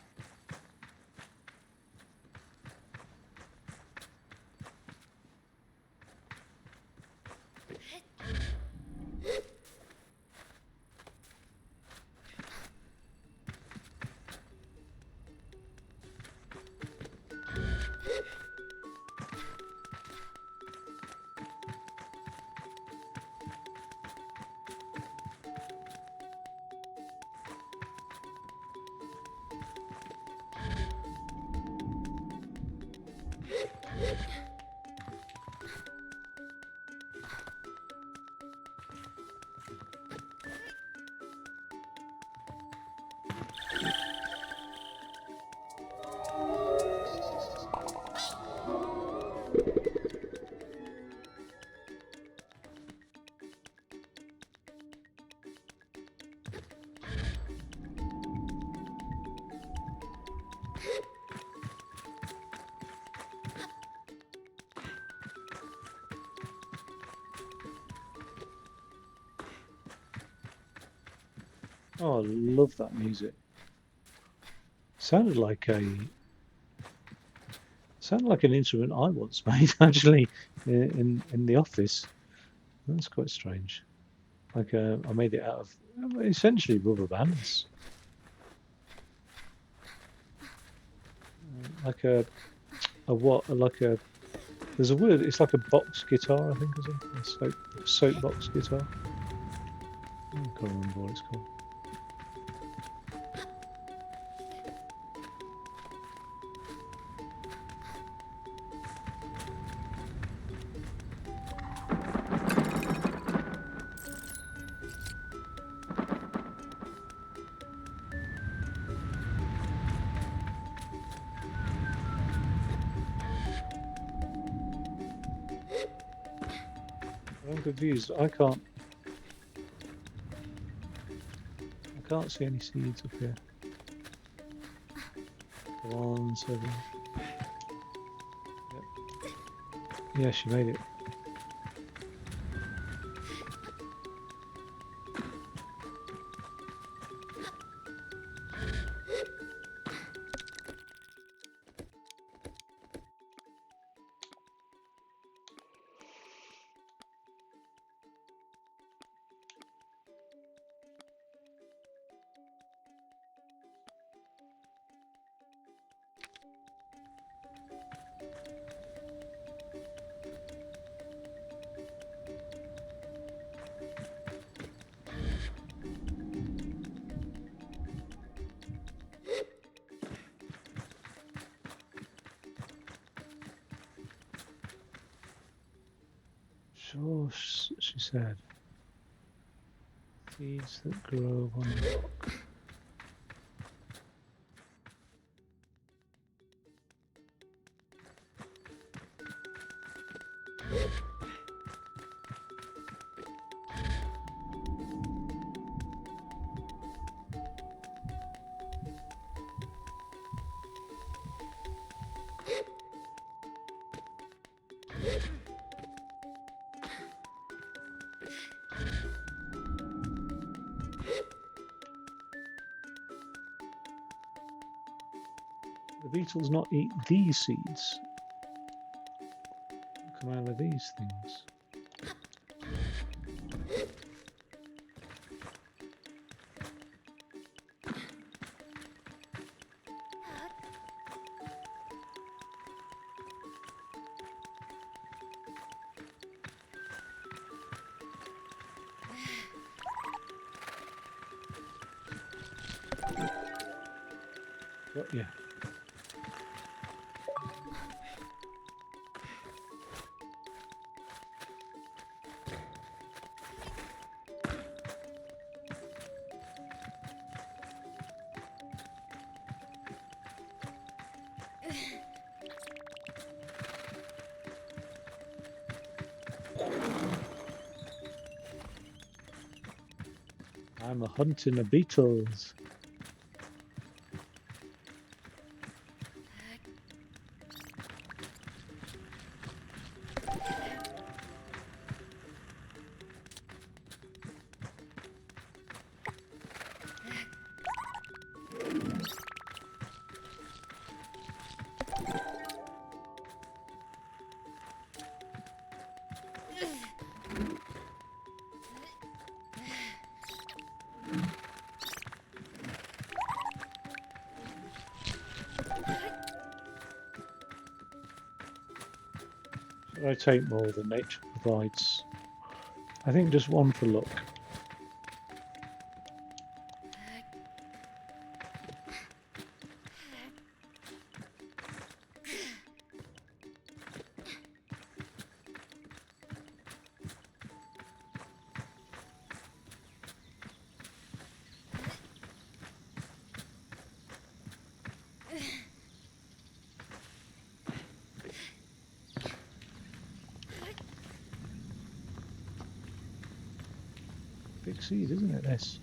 Oh, I love that music. Sounded like an instrument I once made actually in the office. That's quite strange. Like I made it out of essentially rubber bands. Like a what? Like a there's a word. It's like a box guitar, I think, or something. A soapbox guitar. I can't remember what it's called. I'm confused. I can't see any seeds up here. Come on, 7. Yep. Yeah, she made it. Sure, she said. Seeds that grow on a rock. The beetles not eat these seeds. Come out of these things. Got you. I'm a hunting the beetles. Should I take more than nature provides? I think just one for luck. Big seed, isn't it, this?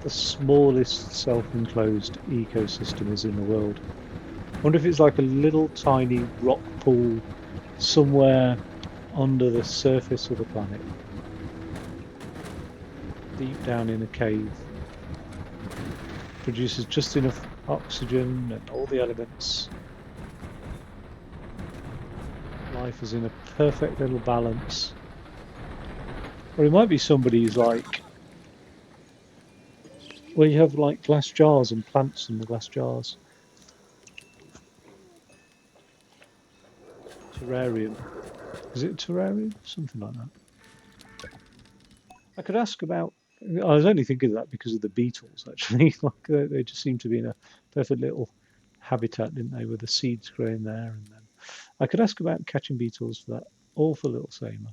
the smallest self-enclosed ecosystem is in the world. I wonder if it's like a little tiny rock pool somewhere under the surface of the planet, deep down in a cave. Produces just enough oxygen and all the elements. Life is in a perfect little balance. Or it might be somebody who's like, where you have like glass jars and plants in the glass jars. Terrarium. Is it a terrarium? Something like that. I could ask about. I was only thinking of that because of the beetles, actually. Like they just seem to be in a perfect little habitat, didn't they, with the seeds growing there. And then I could ask about catching beetles for that awful little Samer.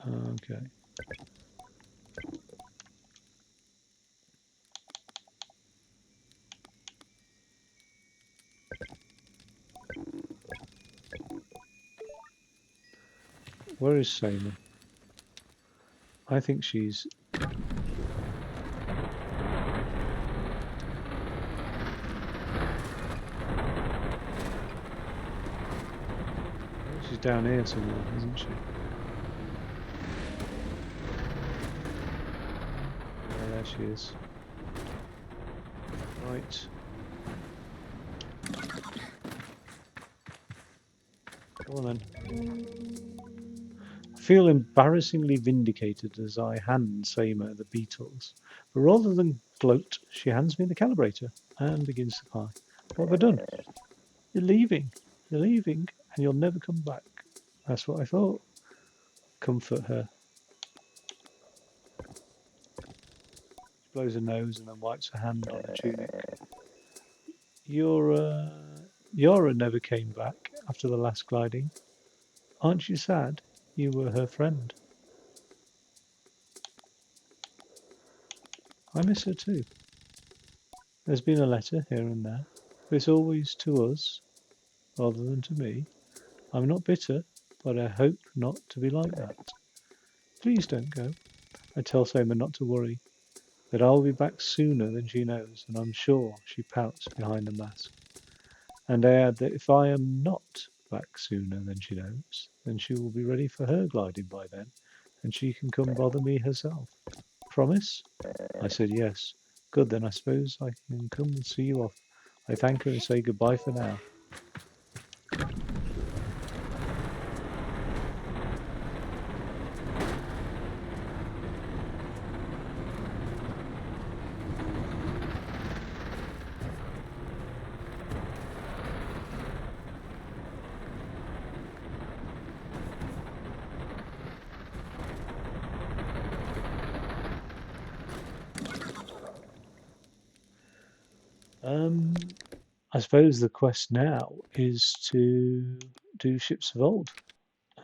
Okay. Where is Samer? I think she's. She's down here somewhere, isn't she? Yeah, there she is. Right. Go on then. I feel embarrassingly vindicated as I hand Samer the beetles, but rather than gloat, she hands me the calibrator and begins to cry. What have I done? You're leaving. You're leaving, and you'll never come back. That's what I thought. Comfort her. She blows her nose and then wipes her hand on the tunic. Yora never came back after the last gliding. Aren't you sad? You were her friend. I miss her too. There's been a letter here and there, but it's always to us rather than to me. I'm not bitter, but I hope not to be like that. Please don't go. I tell Samer not to worry, that I'll be back sooner than she knows, and I'm sure she pouts behind the mask. And I add that if I am not back sooner than she knows, then she will be ready for her gliding by then, and she can come bother me herself. Promise? I said yes. Good, then I suppose I can come and see you off. I thank her and say goodbye for now. I suppose the quest now is to do Ships of Old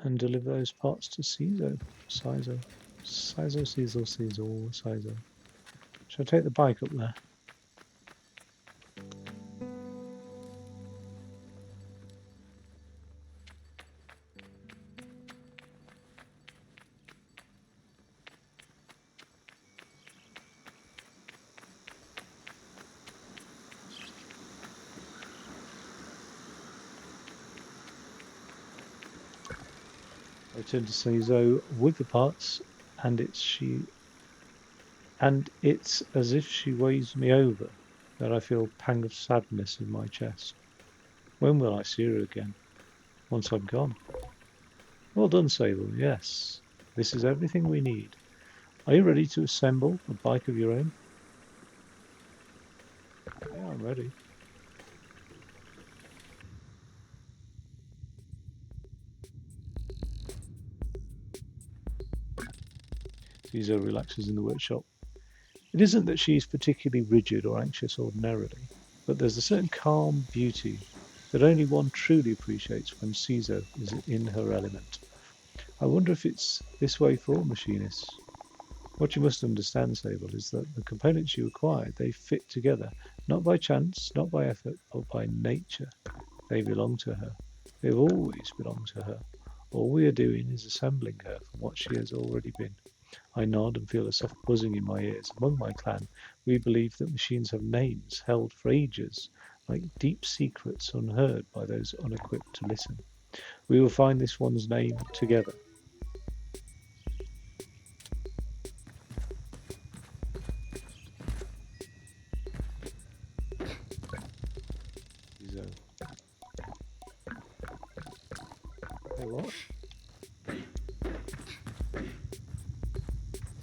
and deliver those parts to Sizo. Sizo. Should I take the bike up there? I return to Sizo with the parts, and it's as if she waves me over that I feel a pang of sadness in my chest. When will I see her again? Once I'm gone. Well done, Sable. Yes, this is everything we need. Are you ready to assemble a bike of your own? Yeah, I'm ready. Sizo relaxes in the workshop. It isn't that she's particularly rigid or anxious ordinarily, but there's a certain calm beauty that only one truly appreciates when Sizo is in her element. I wonder if it's this way for all machinists. What you must understand, Sable, is that the components you acquire, they fit together, not by chance, not by effort, but by nature. They belong to her. They've always belonged to her. All we are doing is assembling her from what she has already been. I nod and feel a soft buzzing in my ears. Among my clan, we believe that machines have names held for ages, like deep secrets unheard by those unequipped to listen. We will find this one's name together. So, hey, what?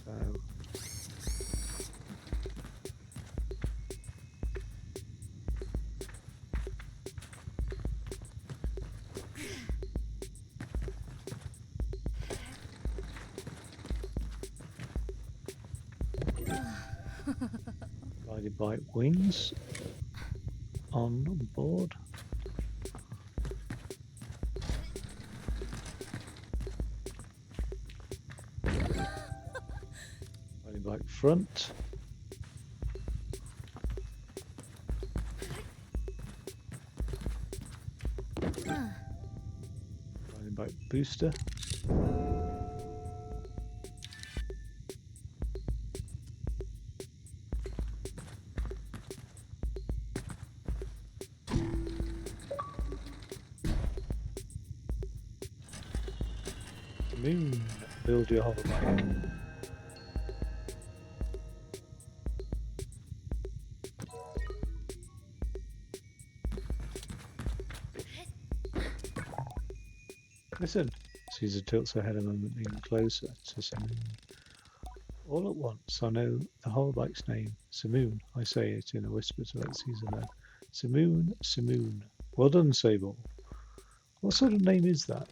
So, guided by wings on board. Guided by front. Guided by booster. Moon. Build your hoverbike. Listen. Caesar tilts her head a moment, leaning closer to Simoon. All at once, I know the hoverbike's name. Simoon. I say it in a whisper to let Caesar know. Simoon, Simoon. Well done, Sable. What sort of name is that?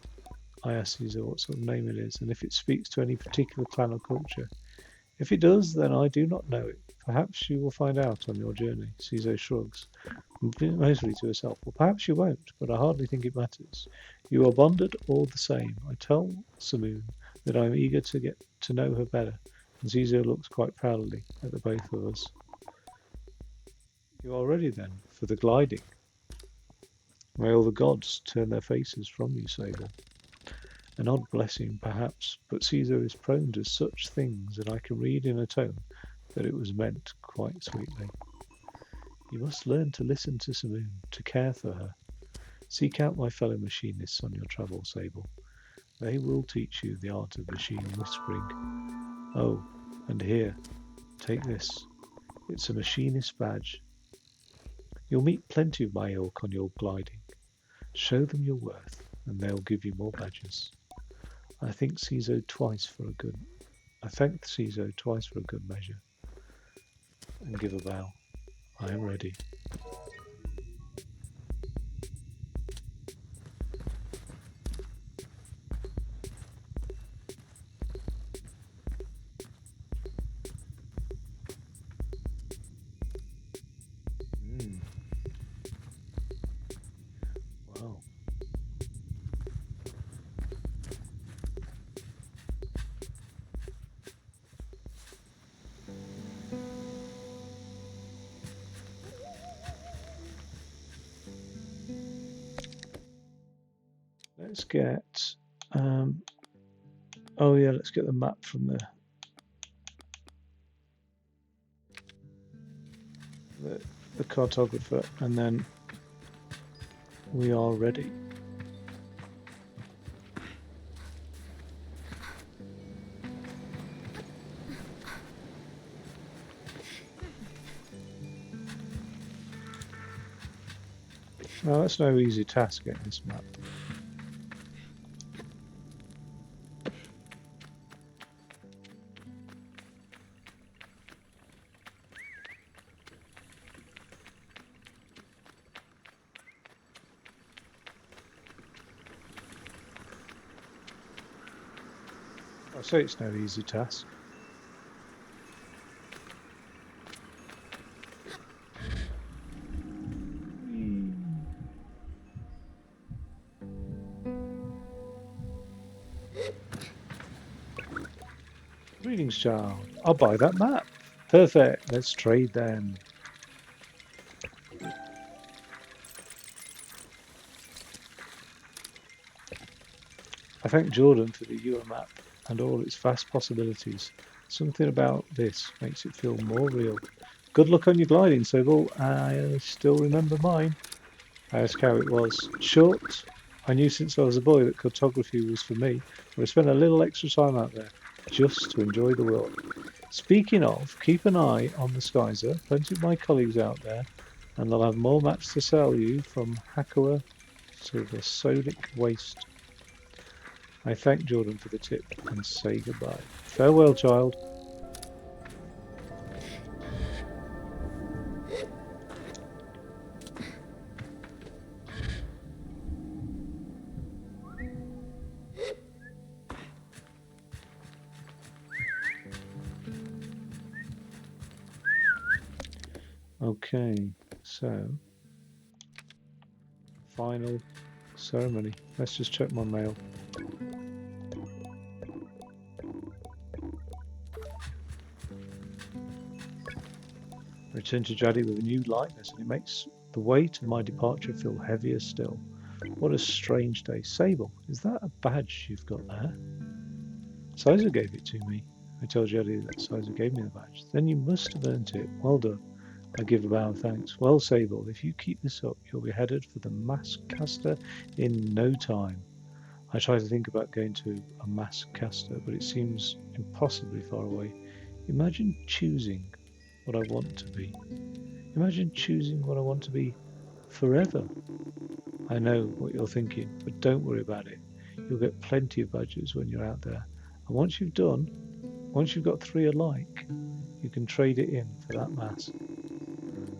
I ask Caesar what sort of name it is, and if it speaks to any particular clan or culture. If it does, then I do not know it. Perhaps you will find out on your journey. Caesar shrugs, mostly to herself. Well, perhaps you won't, but I hardly think it matters. You are bonded all the same. I tell Simoon that I am eager to get to know her better, and Caesar looks quite proudly at the both of us. You are ready then for the gliding. May all the gods turn their faces from you, Sable. An odd blessing, perhaps, but Caesar is prone to such things, and I can read in her tone that it was meant quite sweetly. You must learn to listen to Simoon, to care for her. Seek out my fellow machinists on your travels, Sable. They will teach you the art of machine whispering. Oh, and here, take this. It's a machinist badge. You'll meet plenty of my ilk on your gliding. Show them your worth, and they'll give you more badges. I thanked Caesar twice for a good measure, and give a bow. I am ready. Wow. Let's get, oh yeah, let's get the map from the cartographer, and then we are ready. Well, that's no easy task getting this map. I say it's no easy task. Greetings, child. I'll buy that map. Perfect. Let's trade then. I thank Jordan for the Ewer map and all its vast possibilities. Something about this makes it feel more real. Good luck on your gliding, Sobel. I still remember mine. I asked how it was. Short. I knew since I was a boy that cartography was for me, but I spent a little extra time out there just to enjoy the world. Speaking of, keep an eye on the Skyzer. Plenty of my colleagues out there, and they'll have more maps to sell you from Hakua to the Sonic Waste. I thank Jordan for the tip and say goodbye. Farewell, child. Okay, so final ceremony. Let's just check my mail. Return to Jaddy with a new lightness, and it makes the weight of my departure feel heavier still. What a strange day. Sable, is that a badge you've got there? Sizer gave it to me. I told Jaddy that Sizer gave me the badge. Then you must have earned it. Well done. I give a bow of thanks. Well, Sable, if you keep this up, you'll be headed for the Mask Caster in no time. I try to think about going to a Mask Caster, but it seems impossibly far away. Imagine choosing what I want to be. Imagine choosing what I want to be forever. I know what you're thinking, but don't worry about it. You'll get plenty of badges when you're out there. And once you've got 3 alike, you can trade it in for that mask.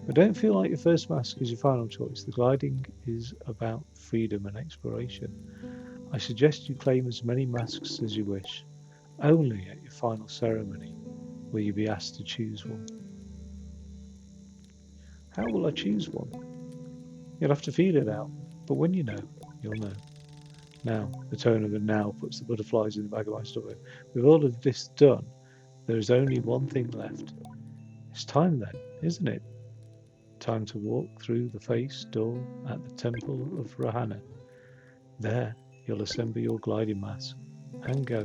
But don't feel like your first mask is your final choice. The gliding is about freedom and exploration. I suggest you claim as many masks as you wish. Only at your final ceremony will you be asked to choose one. How will I choose one? You'll have to feel it out, but when you know, you'll know. Now, the tone of a now puts the butterflies in the back of my stomach. With all of this done, there is only one thing left. It's time then, isn't it? Time to walk through the face door at the Temple of Rahana. There, you'll assemble your gliding mask and go.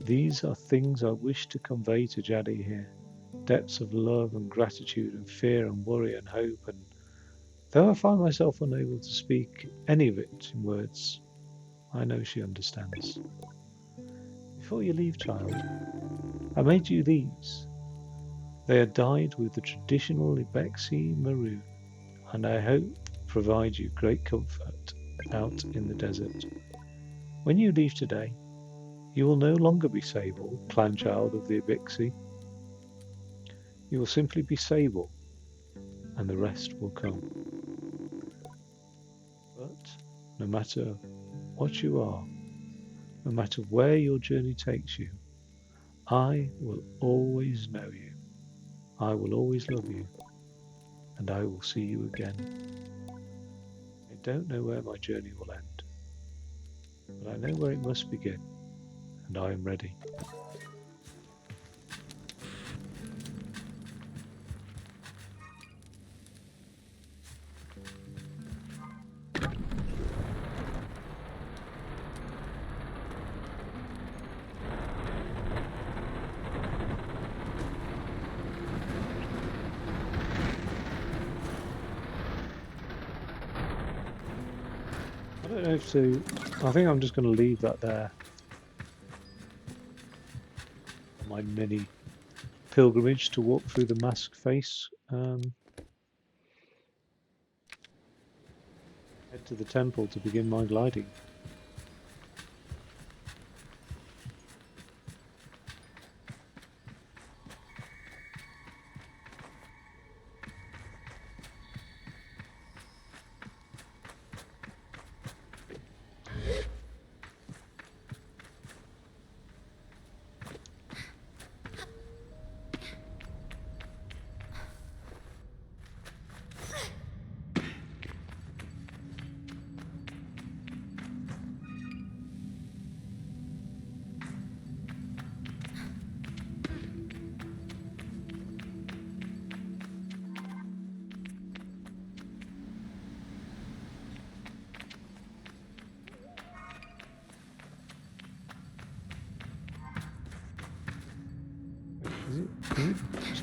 These are things I wish to convey to Jaddy here. Depths of love and gratitude and fear and worry and hope, and though I find myself unable to speak any of it in words, I know she understands. Before you leave, child, I made you these. They are dyed with the traditional Ibexi maroon, and I hope provide you great comfort out in the desert. When you leave today, you will no longer be Sable, clan child of the Ibexi. You will simply be Sable, and the rest will come. But no matter what you are, no matter where your journey takes you, I will always know you. I will always love you, and I will see you again. I don't know where my journey will end, but I know where it must begin, and I am ready. I don't know if to. I think I'm just going to leave that there. My mini pilgrimage to walk through the mask face. Head to the temple to begin my gliding.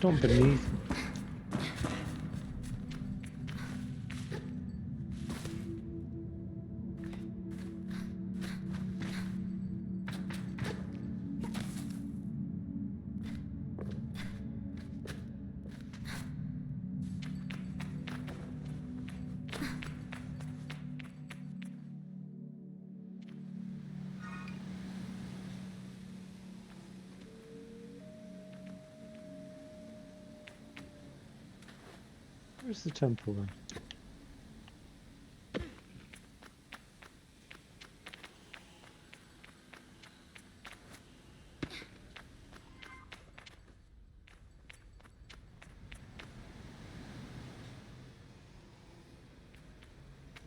not beneath me. Where's the temple then?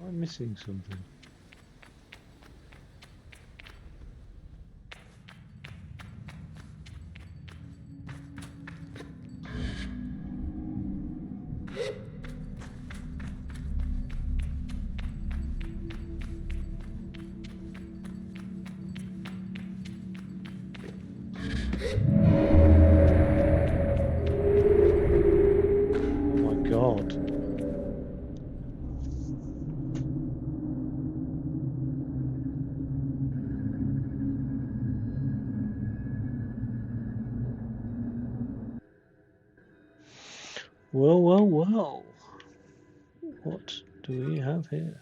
I'm missing something. Oh my god. Well, well, well. What do we have here?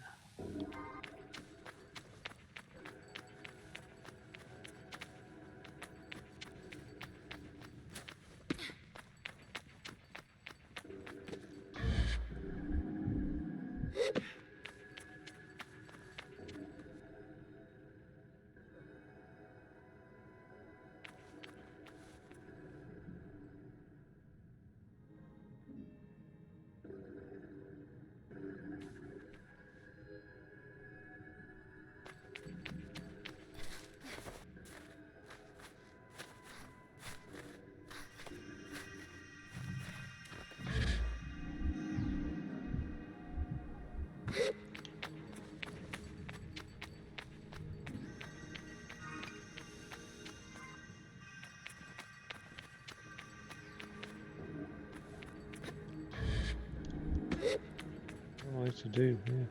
What am I to do here?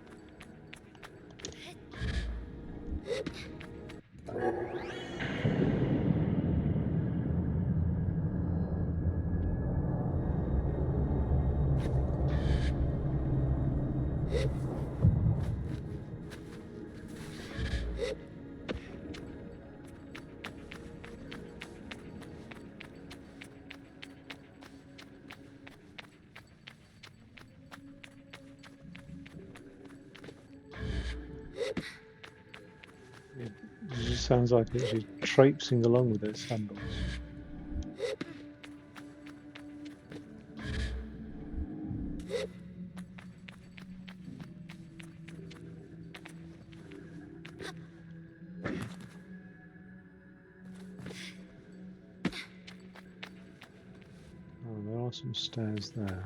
It just sounds like it's just traipsing along with its sandals. Oh, there are some stairs there.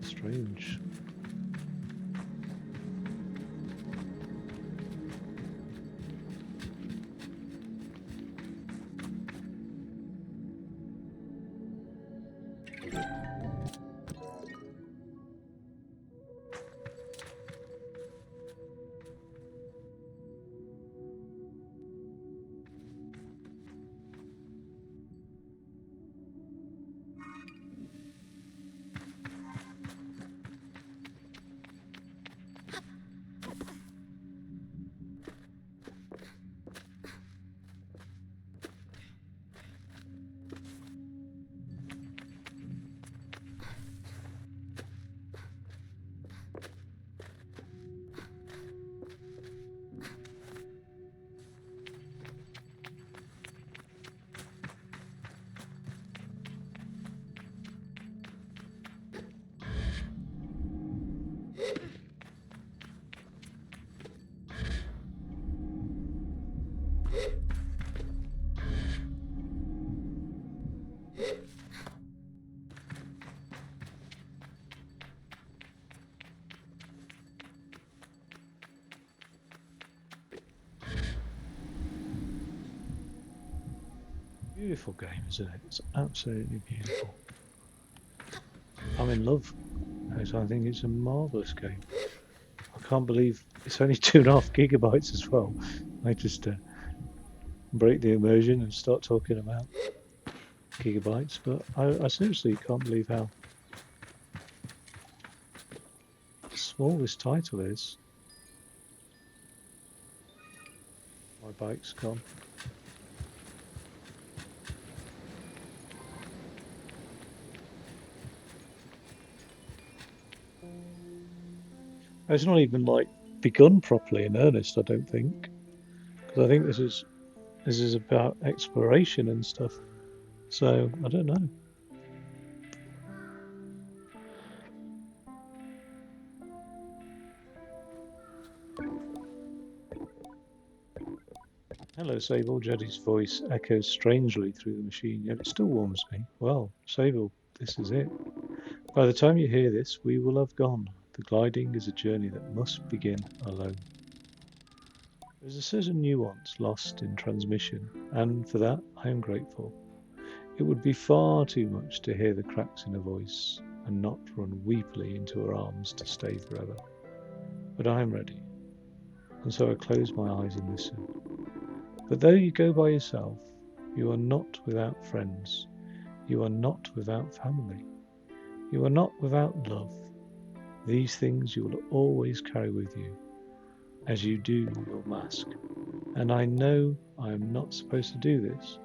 Strange. Beautiful game, isn't it? It's absolutely beautiful. I'm in love. I think it's a marvellous game. I can't believe it's only 2.5 GB as well. I just break the immersion and start talking about gigabytes, but I seriously can't believe how small this title is. My bike's gone. It's not even like begun properly in earnest, I don't think, because I think this is about exploration and stuff. So I don't know. Hello, Sable. Jetty's voice echoes strangely through the machine, yet it still warms me. Well, Sable, this is it. By the time you hear this, we will have gone. The gliding is a journey that must begin alone. There's a certain nuance lost in transmission, and for that I am grateful. It would be far too much to hear the cracks in her voice and not run weepily into her arms to stay forever. But I am ready, and so I close my eyes and listen. But though you go by yourself, you are not without friends. You are not without family. You are not without love. These things you will always carry with you, as you do your mask. And I know I am not supposed to do this,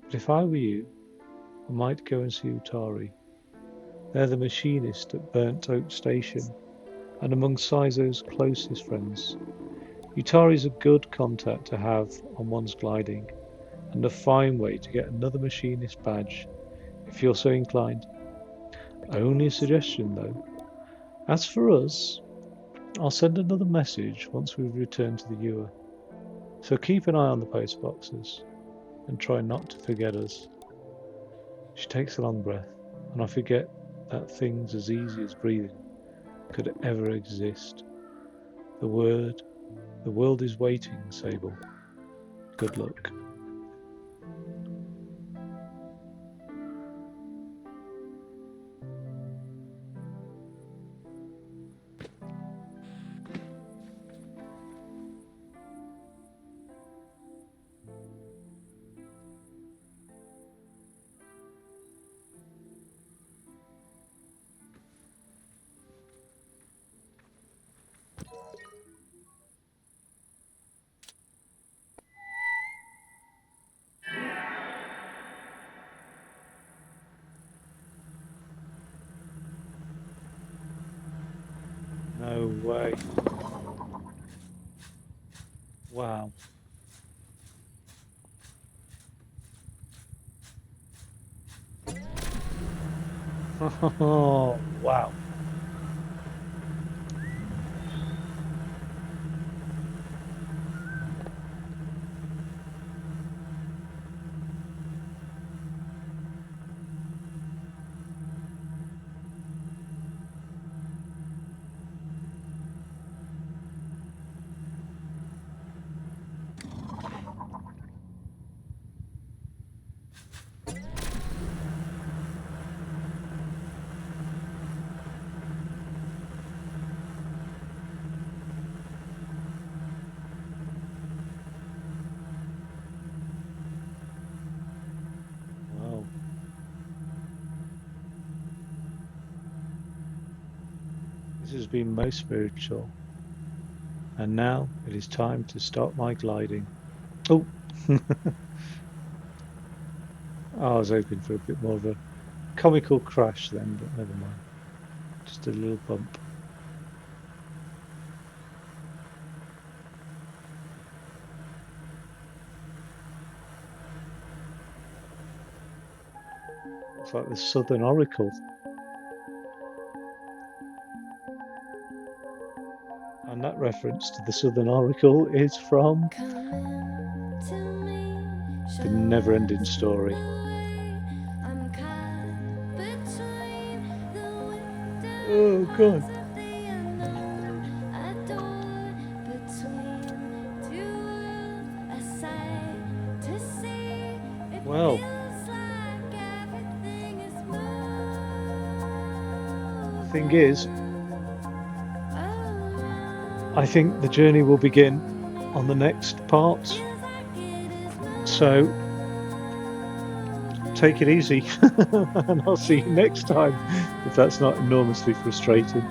but if I were you, I might go and see Utari. They're the machinist at Burnt Oak Station, and among Saizo's closest friends. Utari's a good contact to have on one's gliding, and a fine way to get another machinist badge, if you're so inclined. Only a suggestion, though. As for us, I'll send another message once we've returned to the Ewer. So keep an eye on the post boxes, and try not to forget us. She takes a long breath, and I forget that things as easy as breathing could ever exist. The world is waiting, Sable. Good luck. way. Wow. Oh, wow. Wow. This has been most spiritual. And now it is time to start my gliding. Oh, I was hoping for a bit more of a comical crash then, but never mind. Just a little bump. It's like the Southern Oracle. And that reference to the Southern Oracle is from The Never-Ending Story. Oh, God. Well, the thing is, I think the journey will begin on the next part. So take it easy, and I'll see you next time, if that's not enormously frustrating.